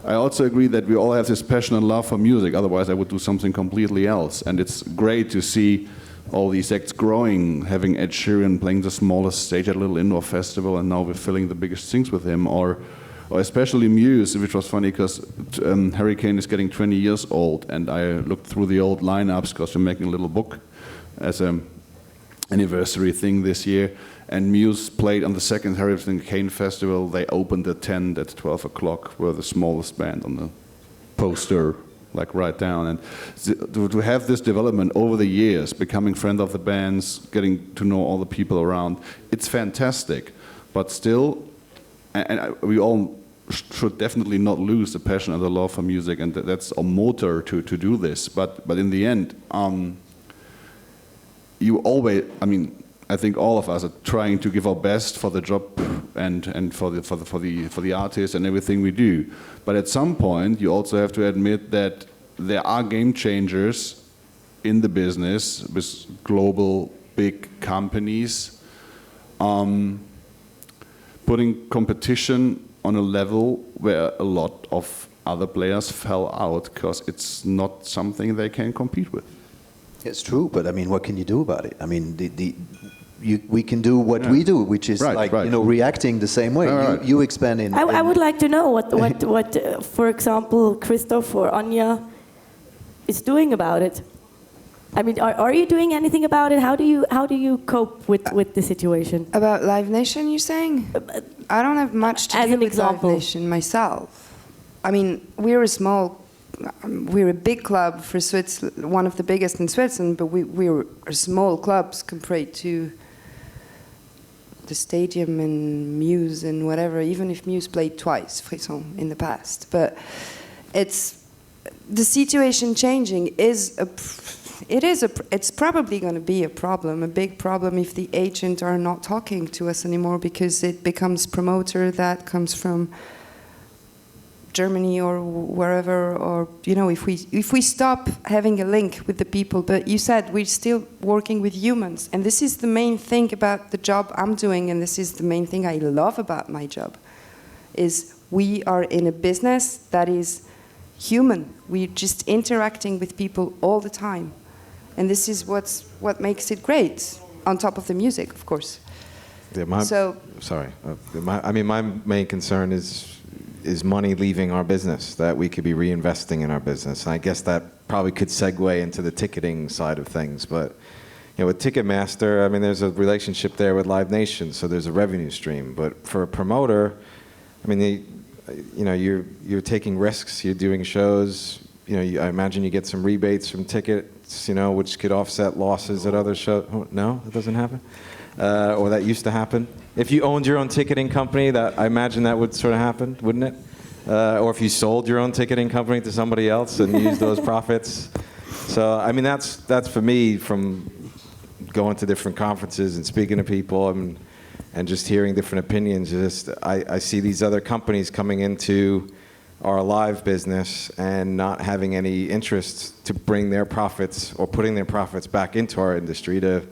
I also agree that we all have this passion and love for music, otherwise I would do something completely else. And it's great to see all these acts growing, having Ed Sheeran playing the smallest stage at a little indoor festival, and now we're filling the biggest things with him, or especially Muse, which was funny because Hurricane is getting 20 years old, and I looked through the old lineups because we're making a little book as an anniversary thing this year, and Muse played on the second Hurricane Festival. They opened at 10, at 12 o'clock, were the smallest band on the poster, like right down. And to have this development over the years, becoming friend of the bands, getting to know all the people around, it's fantastic. But still, we all should definitely not lose the passion and the love for music, and that's a motor to do this. But in the end, you always, I think all of us are trying to give our best for the job and for the artist and everything we do. But at some point, you also have to admit that there are game changers in the business with global big companies putting competition on a level where a lot of other players fell out because it's not something they can compete with. It's true, but what can you do about it? We can do what we do, which is reacting the same way. Right. You expand in. I would like to know what for example, Christof or Anya is doing about it. Are you doing anything about it? How do you cope with the situation? About Live Nation, you're saying? I don't have much to do with Live Nation myself. We're a big club for Switzerland, one of the biggest in Switzerland, but we're small clubs compared to the Stadium and Muse and whatever, even if Muse played twice, Frisson, in the past. But the situation changing it's probably going to be a problem, a big problem, if the agents are not talking to us anymore, because it becomes promoter that comes from Germany or wherever, or if we stop having a link with the people. But you said we're still working with humans, and this is the main thing about the job I'm doing, and this is the main thing I love about my job, is we are in a business that is human. We're just interacting with people all the time, and this is what makes it great, on top of the music, of course. Yeah, my main concern is is money leaving our business that we could be reinvesting in our business. And I guess that probably could segue into the ticketing side of things. But with Ticketmaster, I mean, there's a relationship there with Live Nation, so there's a revenue stream. But for a promoter, I mean, you're taking risks, you're doing shows. I imagine you get some rebates from tickets, which could offset losses at other shows. Oh, no, that doesn't happen, or that used to happen. If you owned your own ticketing company, I imagine that would sort of happen, wouldn't it? Or if you sold your own ticketing company to somebody else and used those profits. So, I mean, that's for me, from going to different conferences and speaking to people and just hearing different opinions. I see these other companies coming into our live business and not having any interest to bring their profits or putting their profits back into our industry to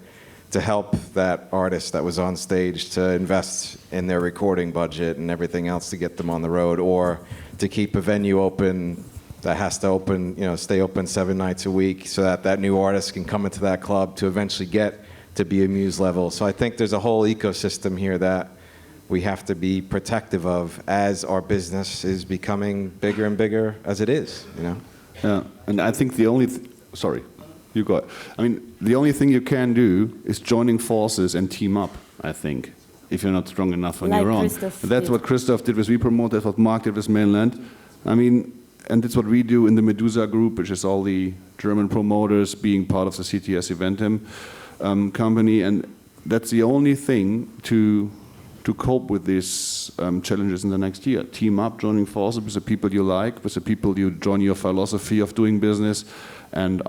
help that artist that was on stage to invest in their recording budget and everything else to get them on the road, or to keep a venue open that has to open, stay open 7 nights a week so that new artist can come into that club to eventually get to be a Muse level. So I think there's a whole ecosystem here that we have to be protective of as our business is becoming bigger and bigger as it is, Yeah, and I think the only sorry, you go. I mean, the only thing you can do is joining forces and team up, I think, if you're not strong enough on your own. That's what Christof did with We Promote, that's what Marc did with Mainland. I mean, and that's what we do in the Medusa group, which is all the German promoters being part of the CTS Eventim company, and that's the only thing to cope with these challenges in the next year. Team up, joining forces with the people you like, with the people you join your philosophy of doing business, and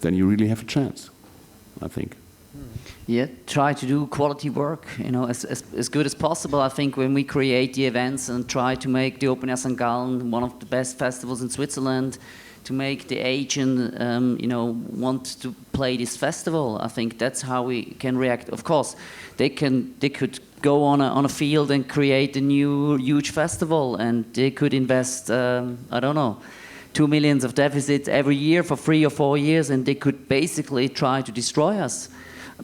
then you really have a chance, I think. Yeah, try to do quality work, as good as possible. I think when we create the events and try to make the Open Air St. Gallen one of the best festivals in Switzerland, to make the agent, want to play this festival, I think that's how we can react. Of course, they could go on a field and create a new huge festival, and they could invest, I don't know, 2 million of deficit every year for 3 or 4 years, and they could basically try to destroy us.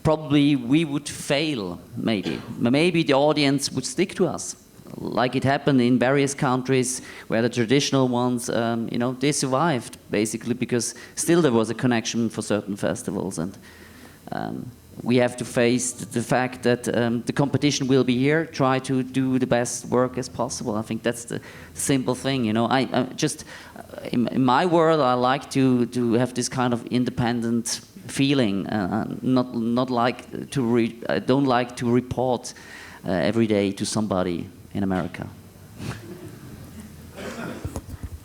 Probably we would fail, maybe. Maybe the audience would stick to us, like it happened in various countries where the traditional ones, they survived, basically, because still there was a connection for certain festivals. And we have to face the fact that the competition will be here, try to do the best work as possible. I think that's the simple thing, I just, in my world, I like to have this kind of independent feeling, not like I don't like to report every day to somebody in America.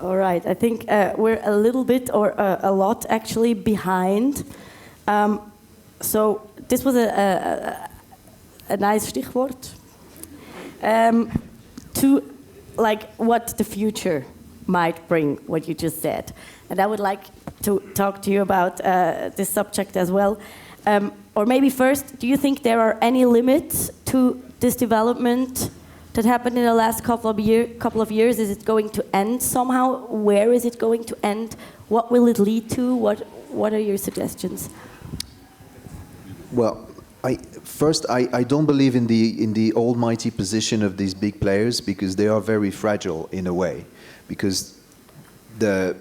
All right, I think we're a little bit, or a lot actually, behind. So this was a nice Stichwort to what the future might bring, what you just said. And I would like to talk to you about this subject as well. Or maybe first, do you think there are any limits to this development that happened in the last couple of years? Is it going to end somehow? Where is it going to end? What will it lead to? What are your suggestions? Well, I don't believe in the almighty position of these big players, because they are very fragile in a way, because the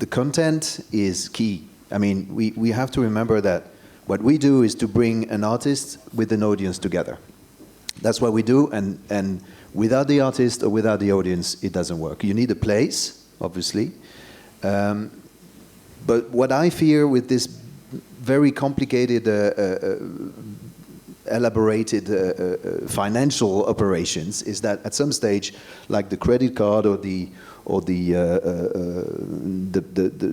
content is key. I mean, we have to remember that what we do is to bring an artist with an audience together. That's what we do, and without the artist or without the audience, it doesn't work. You need a place, obviously. But what I fear with this very complicated, elaborated financial operations is that at some stage, like the credit card or the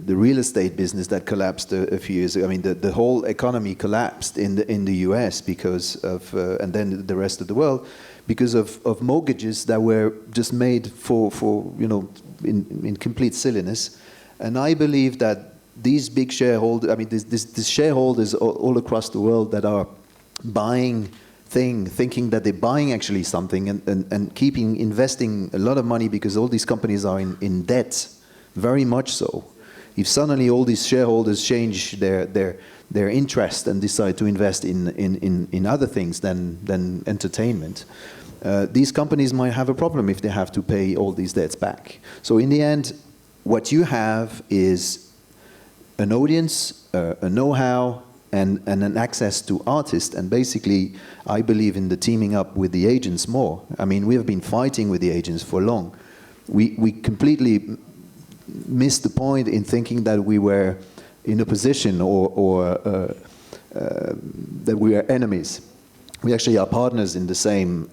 real estate business that collapsed a few years ago. I mean, the whole economy collapsed in the US because of, and then the rest of the world, because of mortgages that were just made for in complete silliness. And I believe that these big shareholders, I mean, these shareholders all across the world that are buying thinking that they're buying actually something and investing a lot of money, because all these companies are in debt, very much so. If suddenly all these shareholders change their interest and decide to invest in other things than entertainment, these companies might have a problem if they have to pay all these debts back. So in the end, what you have is an audience, a know-how, and an access to artists. And basically, I believe in the teaming up with the agents more. I mean, we have been fighting with the agents for long. We completely missed the point in thinking that we were in a position or that we are enemies. We actually are partners in the same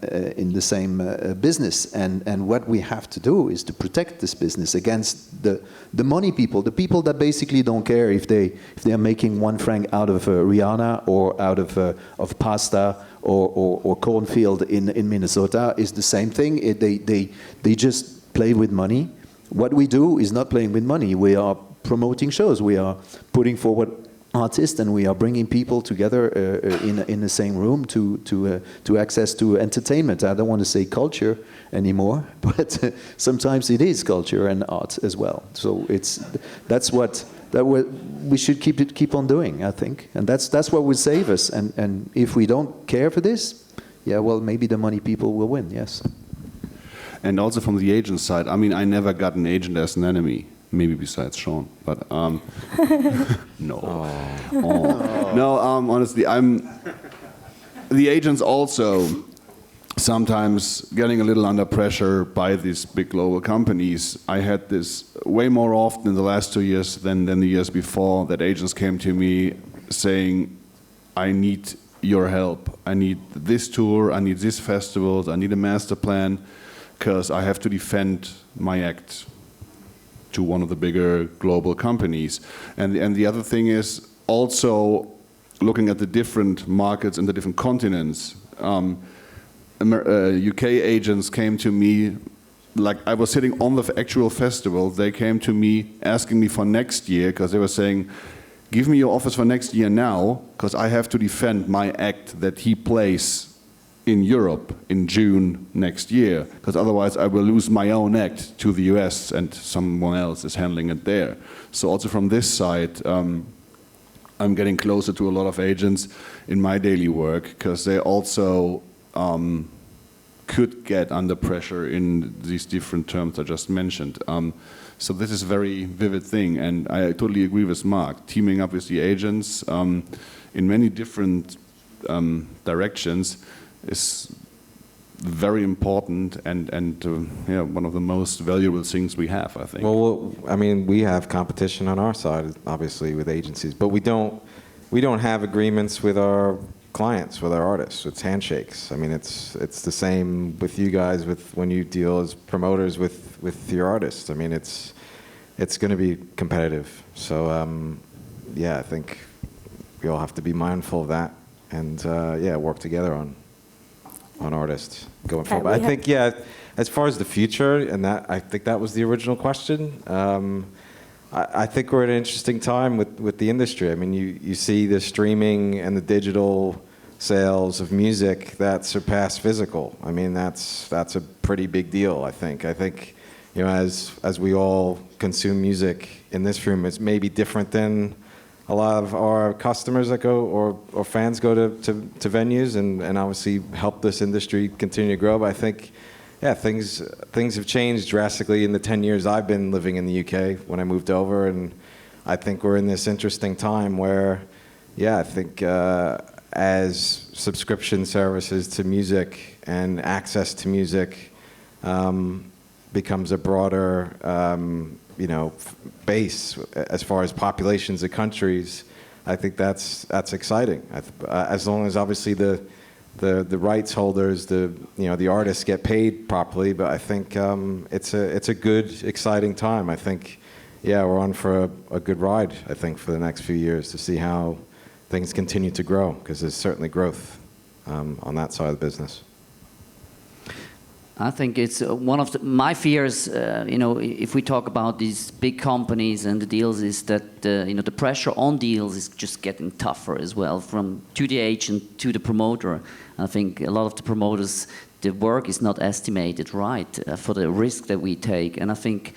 business, and what we have to do is to protect this business against the money people, the people that basically don't care if they are making 1 franc out of Rihanna or out of pasta or cornfield in Minnesota. Is the same thing. They just play with money. What we do is not playing with money. We are promoting shows. We are putting forward artists, and we are bringing people together in the same room to access to entertainment. I don't want to say culture anymore, but sometimes it is culture and art as well. So that's what we should keep on doing, I think, and that's what will save us. And if we don't care for this, yeah, well, maybe the money people will win. Yes. And also from the agent side, I mean, I never got an agent as an enemy. Maybe besides Sean, but no. No, honestly, the agents also sometimes getting a little under pressure by these big global companies. I had this way more often in the last 2 years than the years before, that agents came to me saying, I need your help. I need this tour, I need these festivals, I need a master plan, because I have to defend my act to one of the bigger global companies. And the other thing is also looking at the different markets and the different continents. UK agents came to me, like I was sitting on the actual festival, they came to me asking me for next year, because they were saying, give me your offers for next year now, because I have to defend my act that he plays in Europe in June next year, because otherwise I will lose my own act to the US and someone else is handling it there. So also from this side, I'm getting closer to a lot of agents in my daily work, because they also could get under pressure in these different terms I just mentioned. So this is a very vivid thing, and I totally agree with Marc. Teaming up with the agents in many different directions is very important and yeah, one of the most valuable things we have, I think. Well, I mean, we have competition on our side, obviously, with agencies, but we don't have agreements with our clients, with our artists. It's handshakes. I mean, it's the same with you guys, with when you deal as promoters with your artists. I mean, it's going to be competitive. So yeah, I think we all have to be mindful of that and yeah, work together on artists going forward. I think, yeah, as far as the future, and that I think that was the original question. I think we're at an interesting time with the industry. I mean, you see the streaming and the digital sales of music that surpass physical. I mean, that's a pretty big deal, I think. I think, you know, as we all consume music in this room, it's maybe different than a lot of our customers that go or fans go to venues and obviously help this industry continue to grow. But I think, yeah, things have changed drastically in the 10 years I've been living in the UK when I moved over, and I think we're in this interesting time where, yeah, I think as subscription services to music and access to music becomes a broader you know, base as far as populations of countries, I think that's exciting. As long as obviously the rights holders, the artists get paid properly, but I think it's a good, exciting time. I think, yeah, we're on for a good ride. I think for the next few years to see how things continue to grow, because there's certainly growth on that side of the business. I think it's one of my fears, you know, if we talk about these big companies and the deals, is that you know, the pressure on deals is just getting tougher as well, to the agent to the promoter. I think a lot of the promoters, the work is not estimated right for the risk that we take, and I think,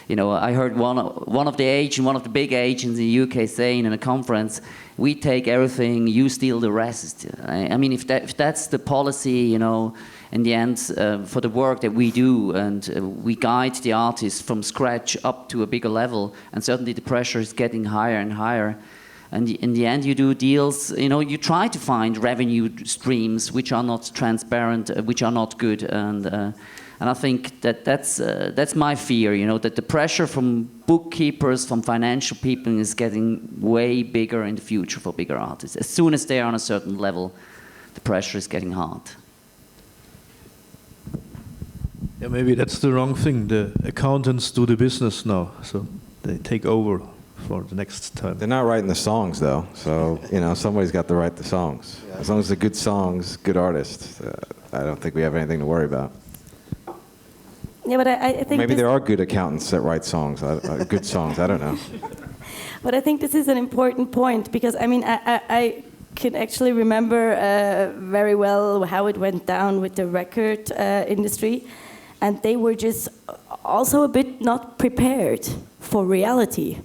you know, I heard one of the big agents in the UK saying in a conference, we take everything, you steal the rest. I mean, if that's the policy, you know, in the end, for the work that we do, and we guide the artists from scratch up to a bigger level, and certainly the pressure is getting higher and higher. And in the end, you do deals, you know, you try to find revenue streams which are not transparent, which are not good. And I think that's my fear, you know, that the pressure from bookkeepers, from financial people is getting way bigger in the future for bigger artists. As soon as they're on a certain level, the pressure is getting hard. Yeah, maybe that's the wrong thing. The accountants do the business now, so they take over for the next time. They're not writing the songs, though, so you know somebody's got to write the songs. Yeah. As long as they're good songs, good artists, I don't think we have anything to worry about. Yeah, but I think maybe there are good accountants that write songs, good songs. I don't know. But I think this is an important point because I mean I can actually remember very well how it went down with the record industry, and they were just also a bit not prepared for reality.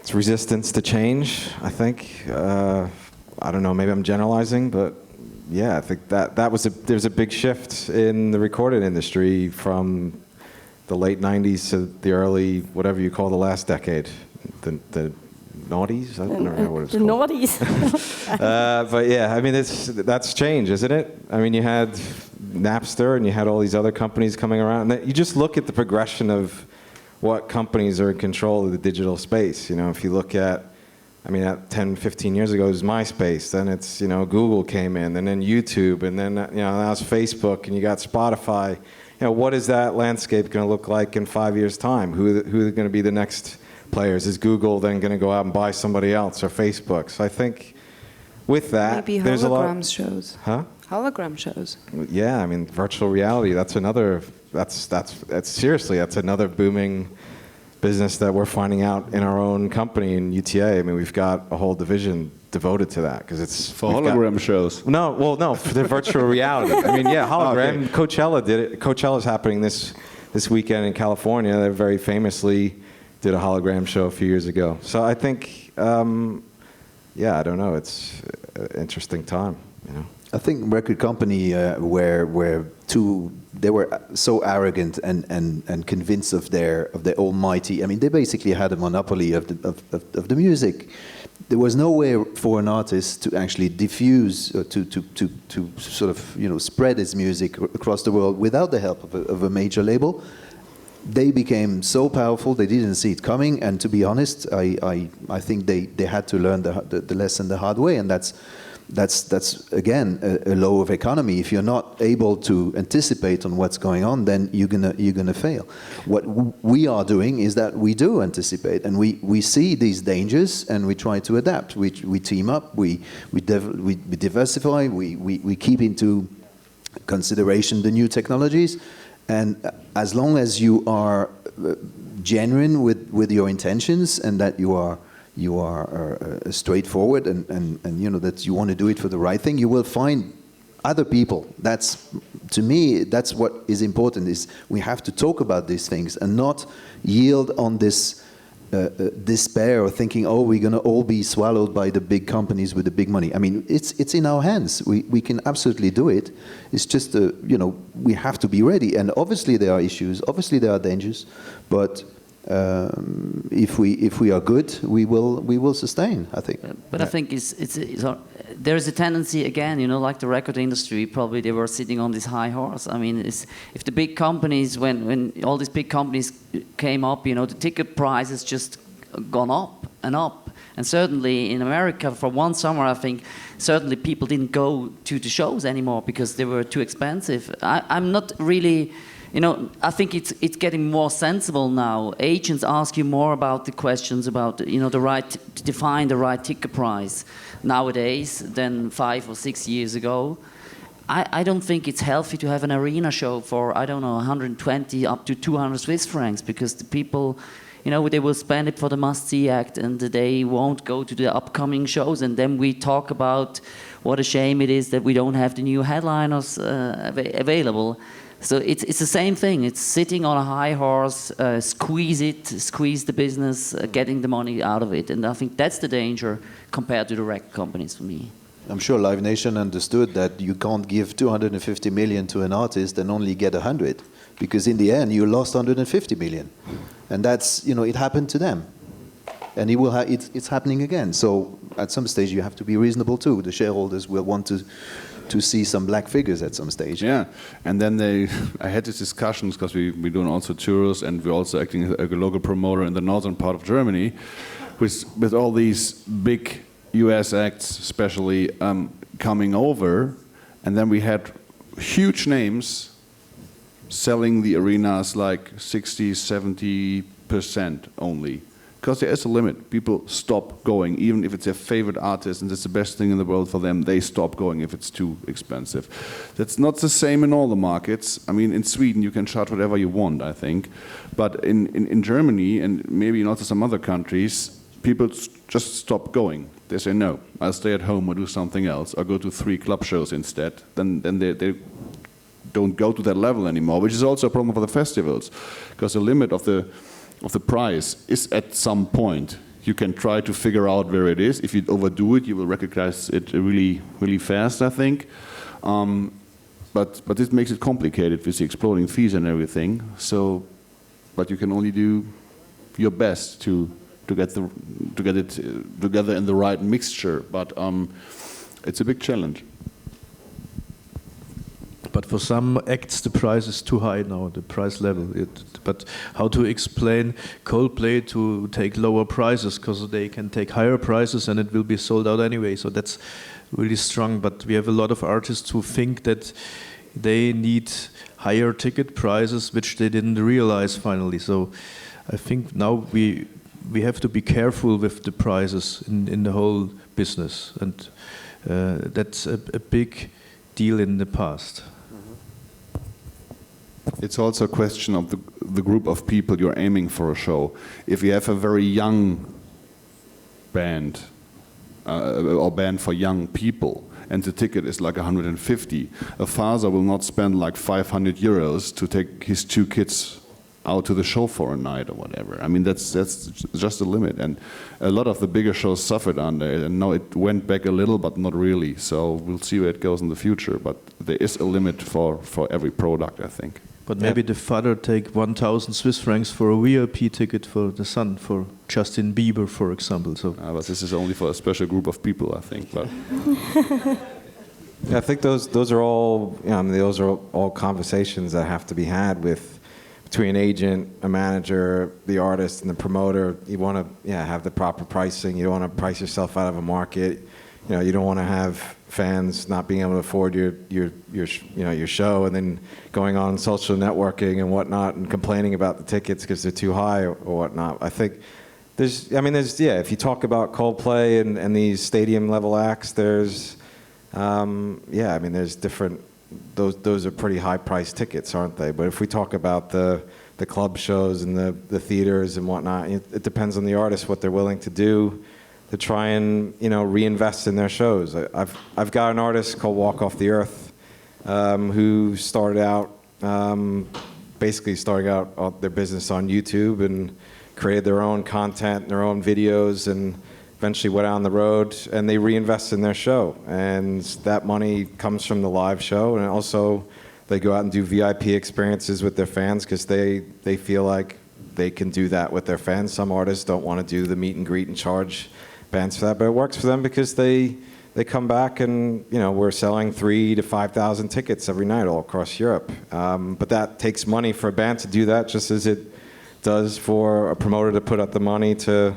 It's resistance to change, I think. I don't know, maybe I'm generalizing, but yeah, I think there's a big shift in the recorded industry from the late 90s to the early, whatever you call the last decade. The noughties? I don't know what it's the called. noughties. But yeah, I mean, that's change, isn't it? I mean, you had Napster and you had all these other companies coming around. And you just look at the progression of what companies are in control of the digital space. You know, if you look at, I mean, 10, 15 years ago, it was MySpace. Then it's, you know, Google came in, and then YouTube, and then, you know, now it's Facebook, and you got Spotify. You know, what is that landscape going to look like in 5 years' time? Who are going to be the next players? Is Google then going to go out and buy somebody else, or Facebook? So I think with that, maybe there's a lot. hologram shows. Huh? Hologram shows. Yeah, I mean, virtual reality. That's another. That's seriously. That's another booming business that we're finding out in our own company in UTA. I mean, we've got a whole division devoted to that because it's for hologram shows. No, for the virtual reality. I mean, yeah, hologram. Okay. Coachella did it. Coachella's happening this weekend in California. They very famously did a hologram show a few years ago. So I think, yeah, I don't know. It's an interesting time, you know. I think record company they were so arrogant and convinced of their almighty. I mean, they basically had a monopoly of the music. There was no way for an artist to actually diffuse or to sort of, you know, spread his music across the world without the help of a major label. They became so powerful they didn't see it coming, and to be honest, I think they had to learn the lesson the hard way, and that's again a law of economy. If you're not able to anticipate on what's going on, then you're gonna fail. What we are doing is that we do anticipate, and we see these dangers, and we try to adapt. We team up, we diversify, we keep into consideration the new technologies, and as long as you are genuine with your intentions, and that you are straightforward and you know that you want to do it for the right thing, you will find other people. That's, to me, that's what is important, is we have to talk about these things and not yield on this despair or thinking, oh, we're going to all be swallowed by the big companies with the big money. I mean, it's in our hands. We can absolutely do it. It's just, you know, we have to be ready. And obviously there are issues, obviously there are dangers, but if we are good, we will sustain, I think. But I think there's a tendency again, you know, like the record industry, probably they were sitting on this high horse. I mean, if the big companies, when all these big companies came up, you know, the ticket prices just gone up and up. And certainly in America, for one summer, I think certainly people didn't go to the shows anymore because they were too expensive. I'm not really. You know, I think it's getting more sensible now. Agents ask you more about the questions about, you know, the right to define the right ticket price nowadays than 5 or 6 years ago. I don't think it's healthy to have an arena show for, I don't know, 120 up to 200 Swiss francs, because the people, you know, they will spend it for the must-see act, and they won't go to the upcoming shows. And then we talk about what a shame it is that we don't have the new headliners available. So it's the same thing. It's sitting on a high horse, squeeze the business, getting the money out of it. And I think that's the danger compared to the record companies for me. I'm sure Live Nation understood that you can't give 250 million to an artist and only get 100, because in the end you lost 150 million, and that's, you know, it happened to them, and it's happening again. So at some stage you have to be reasonable too. The shareholders will want to see some black figures at some stage. Yeah, and then I had these discussions because we're doing also tours, and we're also acting as a local promoter in the northern part of Germany, with all these big US acts especially coming over, and then we had huge names selling the arenas like 60-70% only, because there is a limit. People stop going, even if it's their favorite artist and it's the best thing in the world for them, they stop going if it's too expensive. That's not the same in all the markets. I mean, in Sweden you can charge whatever you want, I think, but in Germany and maybe in also some other countries, people just stop going. They say, no, I'll stay at home or do something else, or go to 3 club shows instead. Then they don't go to that level anymore, which is also a problem for the festivals, because the limit of the price is at some point. You can try to figure out where it is. If you overdo it, you will recognize it really, really fast, I think. But this makes it complicated with the exploding fees and everything. So, but you can only do your best to get it together in the right mixture, but it's a big challenge. But for some acts the price is too high now, the price level. But how to explain Coldplay to take lower prices, because they can take higher prices and it will be sold out anyway. So that's really strong. But we have a lot of artists who think that they need higher ticket prices, which they didn't realize finally. So I think now we have to be careful with the prices in the whole business, and that's a big deal in the past. It's also a question of the group of people you're aiming for a show. If you have a very young band, or band for young people, and the ticket is like 150, a father will not spend like 500 euros to take his 2 kids out to the show for a night or whatever. I mean, that's just the limit. And a lot of the bigger shows suffered under it, and now it went back a little, but not really. So we'll see where it goes in the future. But there is a limit for every product, I think. But maybe the father take 1,000 Swiss francs for a VIP ticket for the son, for Justin Bieber, for example. So, but this is only for a special group of people, I think. But yeah, I think those are all, you know, I mean, those are all conversations that have to be had between an agent, a manager, the artist, and the promoter. You want to have the proper pricing. You don't want to price yourself out of a market. You know, you don't want to have fans not being able to afford your show, and then going on social networking and whatnot and complaining about the tickets because they're too high or whatnot. I think there's if you talk about Coldplay and these stadium level acts, there's there's different. Those are pretty high priced tickets, aren't they? But if we talk about the club shows and the theaters and whatnot, it depends on the artist what they're willing to do to try and reinvest in their shows. I've got an artist called Walk Off the Earth who started out basically starting out their business on YouTube and created their own content, their own videos, and eventually went on the road, and they reinvest in their show. And that money comes from the live show, and also they go out and do VIP experiences with their fans because they feel like they can do that with their fans. Some artists don't want to do the meet and greet and charge bands for that, but it works for them because they come back and we're selling 3,000 to 5,000 tickets every night all across Europe. But that takes money for a band to do that, just as it does for a promoter to put up the money to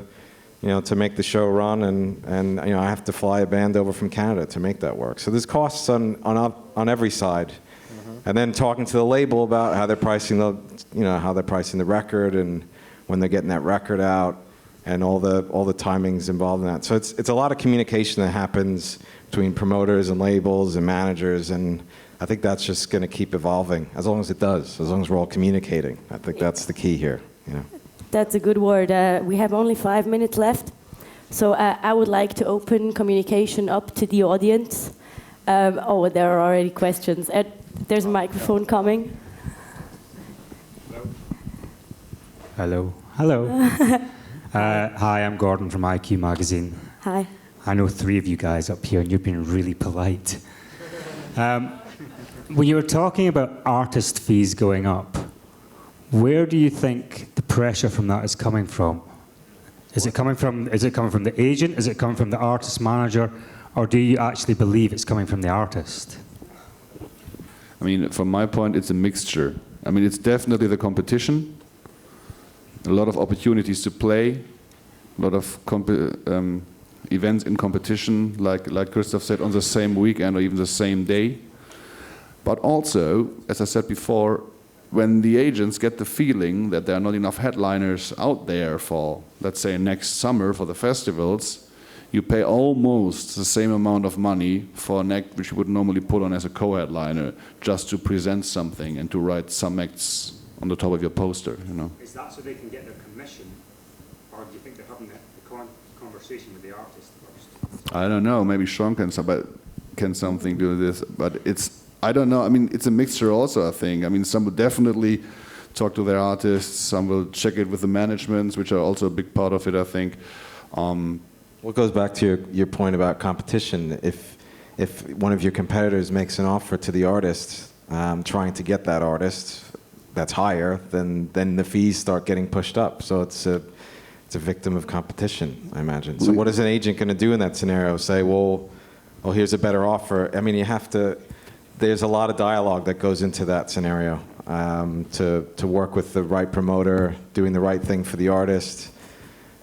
make the show run, and I have to fly a band over from Canada to make that work. So there's costs on every side. Mm-hmm. And then talking to the label about how they're pricing the record and when they're getting that record out, and all the timings involved in that. So it's a lot of communication that happens between promoters and labels and managers, and I think that's just going to keep evolving as long as it does, as long as we're all communicating. I think that's the key here. That's a good word. We have only 5 minutes left. So I would like to open communication up to the audience. Oh, there are already questions. There's a microphone coming. Hello. Hello. Hi, I'm Gordon from IQ Magazine. Hi. I know 3 of you guys up here, and you've been really polite. When you were talking about artist fees going up, where do you think the pressure from that is coming from? Is it coming from the agent? Is it coming from the artist manager? Or do you actually believe it's coming from the artist? I mean, from my point, it's a mixture. I mean, it's definitely the competition, a lot of opportunities to play, a lot of events in competition, like Christof said, on the same weekend or even the same day. But also, as I said before, when the agents get the feeling that there are not enough headliners out there for, let's say, next summer for the festivals, you pay almost the same amount of money for an act which you would normally put on as a co-headliner, just to present something and to write some acts on the top of your poster, you know. Is that so they can get their commission, or do you think they're having the conversation with the artist first? I don't know, maybe Sean can something do this, but I don't know, I mean, it's a mixture also, I think. I mean, some will definitely talk to their artists, some will check it with the managements, which are also a big part of it, I think. What goes back to your point about competition, if one of your competitors makes an offer to the artist, trying to get that artist that's higher, then the fees start getting pushed up. So it's a victim of competition, I imagine. So what is an agent going to do in that scenario? Say, well, here's a better offer. I mean, there's a lot of dialogue that goes into that scenario, to work with the right promoter, doing the right thing for the artist,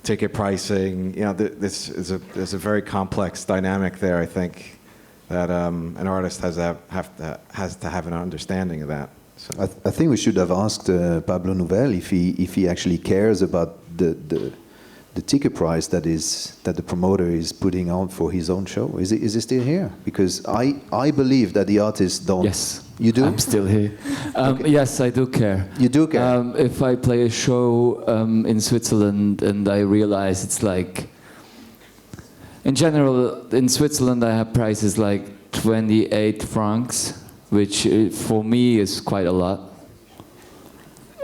ticket pricing. You know, there's a very complex dynamic there, I think, that an artist has to have an understanding of that. So. I think we should have asked Pablo Nouvel if he actually cares about the ticket price that the promoter is putting out for his own show. Is he still here? Because I believe that the artists don't. Yes. You do? I'm still here. Okay. Yes, I do care. You do care? If I play a show in Switzerland and I realize it's like, in general, in Switzerland I have prices like 28 francs, which for me is quite a lot.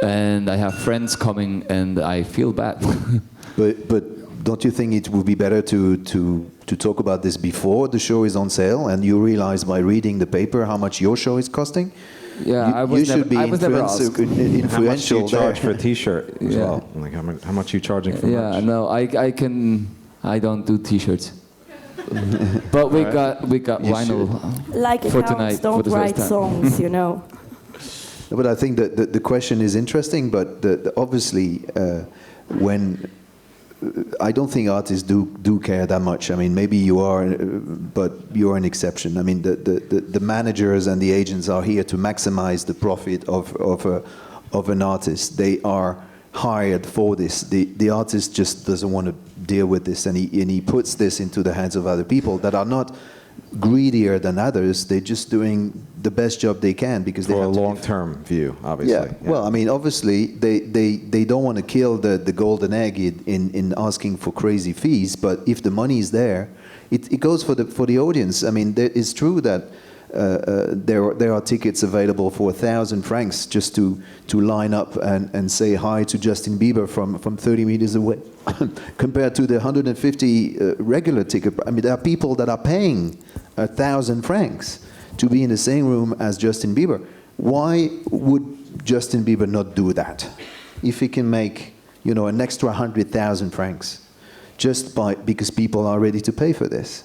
And I have friends coming and I feel bad. But don't you think it would be better to talk about this before the show is on sale and you realize by reading the paper how much your show is costing? Yeah, I was never asked. Influential. How much do you charge for a T-shirt as well? Like how much are you charging for merch? Yeah, no, I don't do T-shirts. But we got vinyl Like for tonight. Don't for the write first time. songs, you know. But I think that the question is interesting, but obviously when I don't think artists do care that much. I mean, maybe you are, but you're an exception. I mean, the managers and the agents are here to maximize the profit of an artist. They are hired for this. The artist just doesn't want to deal with this, and he puts this into the hands of other people that are not greedier than others. They're just doing the best job they can because they have a long-term view, obviously. Yeah. Well, I mean, obviously they don't want to kill the golden egg in asking for crazy fees. But if the money is there, it goes for the audience. I mean, it's true that there are tickets available for 1,000 francs just to line up and say hi to Justin Bieber from 30 meters away, compared to the 150 regular ticket. I mean, there are people that are paying 1,000 francs to be in the same room as Justin Bieber. Why would Justin Bieber not do that if he can make, an extra 100,000 francs just because people are ready to pay for this?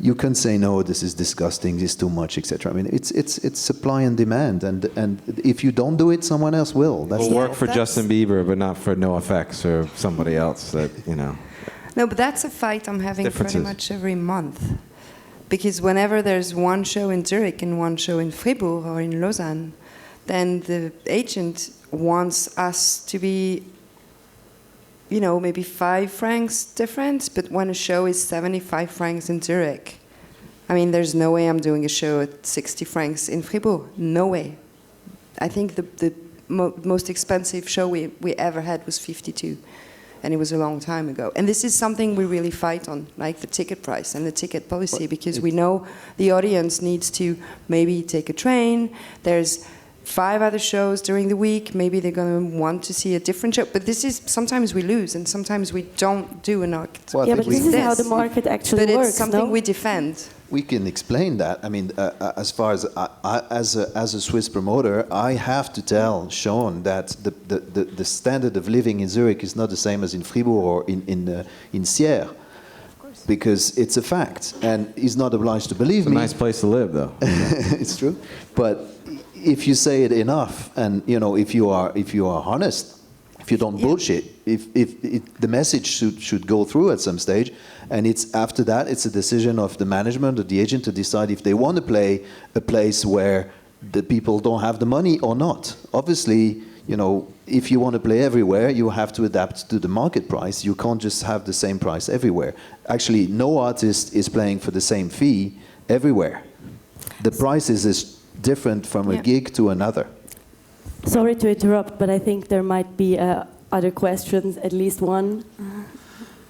You can say no, this is disgusting, this is too much, etc. I mean, it's supply and demand, and if you don't do it, someone else will. We'll work for Justin Bieber, but not for NoFX or somebody else that. No, but that's a fight I'm having pretty much every month. Because whenever there's one show in Zurich and one show in Fribourg or in Lausanne, then the agent wants us to be, maybe 5 francs difference, but when a show is 75 francs in Zurich, I mean, there's no way I'm doing a show at 60 francs in Fribourg. No way. I think most expensive show we ever had was 52. And it was a long time ago. And this is something we really fight on, like the ticket price and the ticket policy, because we know the audience needs to maybe take a train. There's 5 other shows during the week. Maybe they're going to want to see a different show. But this is, sometimes we lose and sometimes we don't do enough. Well, yeah, but this is how the market actually works, But it's something we defend. We can explain that. I mean, as far as as a Swiss promoter, I have to tell Sean that the standard of living in Zurich is not the same as in Fribourg or in Sierre, because it's a fact, and he's not obliged to believe me. It's a nice place to live, though. It's true, but if you say it enough, and if you are honest, if you don't bullshit, if the message should go through at some stage, and it's after that it's a decision of the management or the agent to decide if they want to play a place where the people don't have the money or not. Obviously, if you want to play everywhere, you have to adapt to the market price. You can't just have the same price everywhere. Actually, no artist is playing for the same fee everywhere. The prices is different from a gig to another. Sorry to interrupt, but I think there might be other questions, at least one.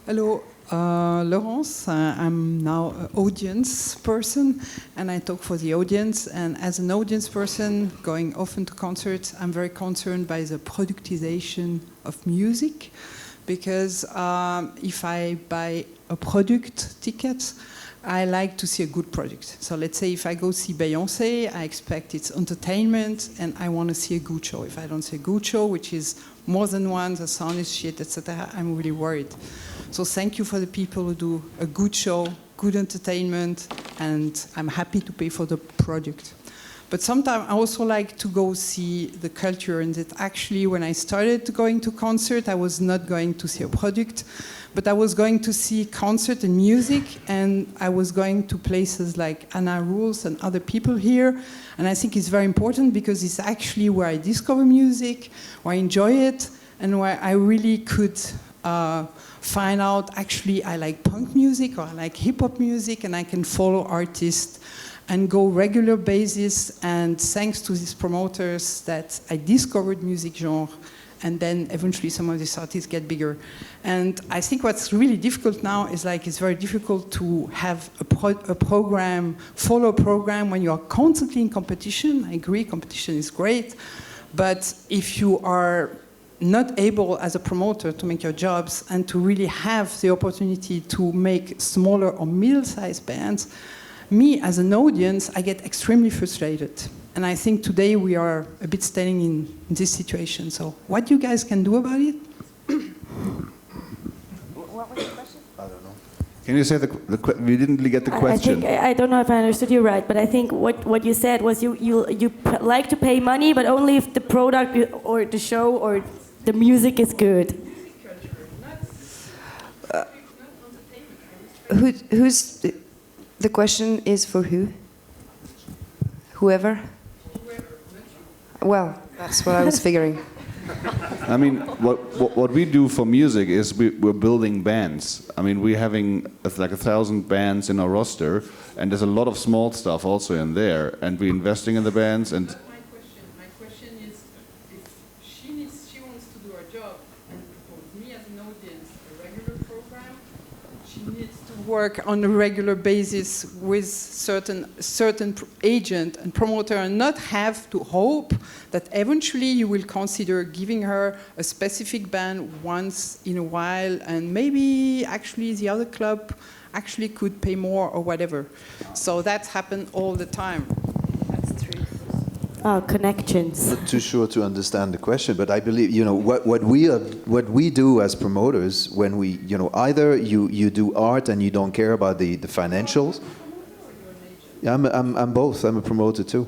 Hello, Laurence. I'm now an audience person, and I talk for the audience. And as an audience person, going often to concerts, I'm very concerned by the productization of music, because if I buy a product ticket, I like to see a good product. So let's say if I go see Beyoncé, I expect it's entertainment and I want to see a good show. If I don't see a good show, which is more than one, the sound is shit, etc., I'm really worried. So thank you for the people who do a good show, good entertainment, and I'm happy to pay for the product. But sometimes I also like to go see the culture, and that actually when I started going to concert, I was not going to see a product, but I was going to see concert and music, and I was going to places like Anna Rules and other people here, and I think it's very important because it's actually where I discover music, where I enjoy it, and where I really could find out actually I like punk music or I like hip-hop music, and I can follow artists and go regular basis, and thanks to these promoters that I discovered music genre, and then eventually some of these artists get bigger. And I think what's really difficult now is it's very difficult to have a program, follow a program when you are constantly in competition. I agree, competition is great, but if you are not able as a promoter to make your jobs and to really have the opportunity to make smaller or middle-sized bands, me as an audience, I get extremely frustrated. And I think today we are a bit standing in this situation. So what you guys can do about it? What was the question? I don't know. Can you say we didn't get the question? I don't know if I understood you right, but I think what you said was you like to pay money, but only if the product or the show or the music is good. Who's the question is for who? Whoever? Well, that's what I was figuring. I mean, what we do for music is we're building bands. I mean, we're having like 1,000 bands in our roster, and there's a lot of small stuff also in there, and we're investing in the bands. And My question is, if she wants to do her job and propose me as an audience a regular program, she needs to work on a regular basis with certain agent and promoter, and not have to hope that eventually you will consider giving her a specific band once in a while, and maybe actually the other club actually could pay more or whatever. So that's happened all the time. That's true. Connections. Not too sure to understand the question, but I believe what we do as promoters when we either you do art and you don't care about the financials. Yeah, I'm both. I'm a promoter too,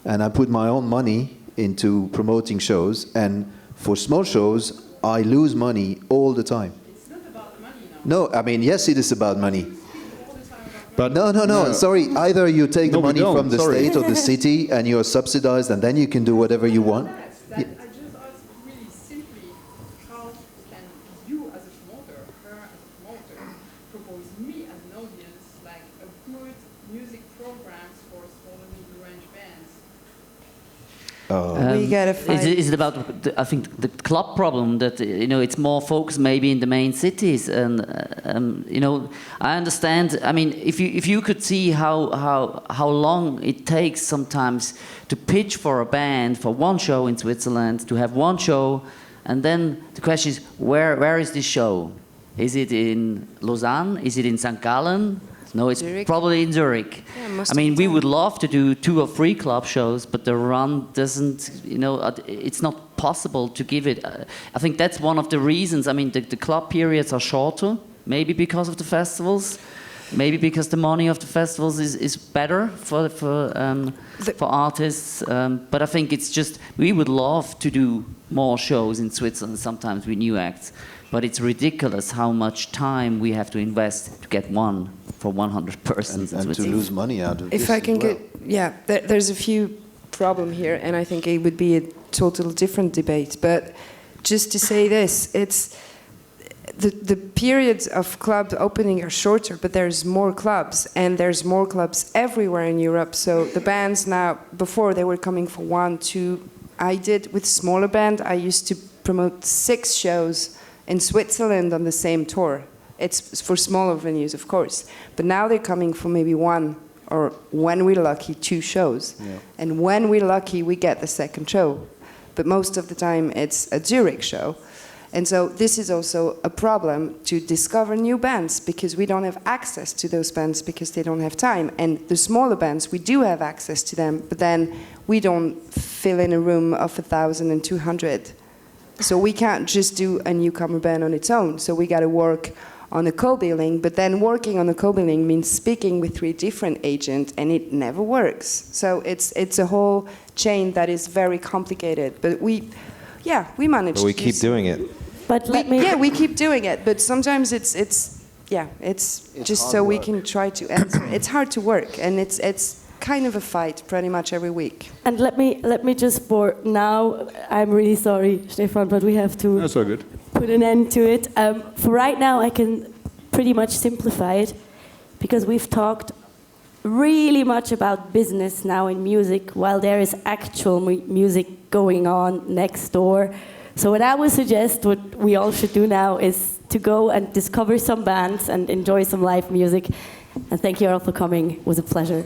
and I put my own money into promoting shows. And for small shows, I lose money all the time. It's not about money now. No, I mean yes, it is about money. but No. Sorry. Either you take the money from the Sorry. state or the city, and you're subsidized, and then you can do whatever you want. I just ask really simply, how can you as a promoter, her as a promoter, propose me as an audience like a good music programs for small and middle-range bands? We gotta fight. Is it about? I think the club problem that it's more focused maybe in the main cities, and I understand. I mean, if you could see how long it takes sometimes to pitch for a band for one show in Switzerland, to have one show, and then the question is where is this show? Is it in Lausanne? Is it in St. Gallen? No, it's Zurich. probably in Zurich. Yeah, I mean, we would love to do 2 or 3 club shows, but the run doesn't, it's not possible to give it. I think that's one of the reasons. I mean, the club periods are shorter, maybe because of the festivals, maybe because the money of the festivals is better for artists. But I think it's just, we would love to do more shows in Switzerland, sometimes with new acts. But it's ridiculous how much time we have to invest to get one for 100 persons. And to lose money out of this. If I can there's a few problem here, and I think it would be a total different debate. But just to say this, it's the periods of club opening are shorter, but there's more clubs, and there's more clubs everywhere in Europe. So the bands now, before they were coming for 1, 2. I did with smaller band. I used to promote 6 shows in Switzerland on the same tour. It's for smaller venues, of course. But now they're coming for maybe 1, or when we're lucky, 2 shows. Yeah. And when we're lucky, we get the second show. But most of the time, it's a Zurich show. And so this is also a problem to discover new bands, because we don't have access to those bands because they don't have time. And the smaller bands, we do have access to them, but then we don't fill in a room of 1,200. So we can't just do a newcomer band on its own. So we got to work on a co-billing, but then working on a co-billing means speaking with 3 different agents, and it never works. So it's a whole chain that is very complicated. But we manage. But we keep doing it. But we keep doing it. But sometimes it's just so we can try to answer. It's hard to work, and it's kind of a fight pretty much every week. And let me just for now, I'm really sorry, Stephan, but we have to That's all good. put an end to it. For right now, I can pretty much simplify it, because we've talked really much about business now in music, while there is actual music going on next door. So what I would suggest, what we all should do now, is to go and discover some bands and enjoy some live music. And thank you all for coming. It was a pleasure.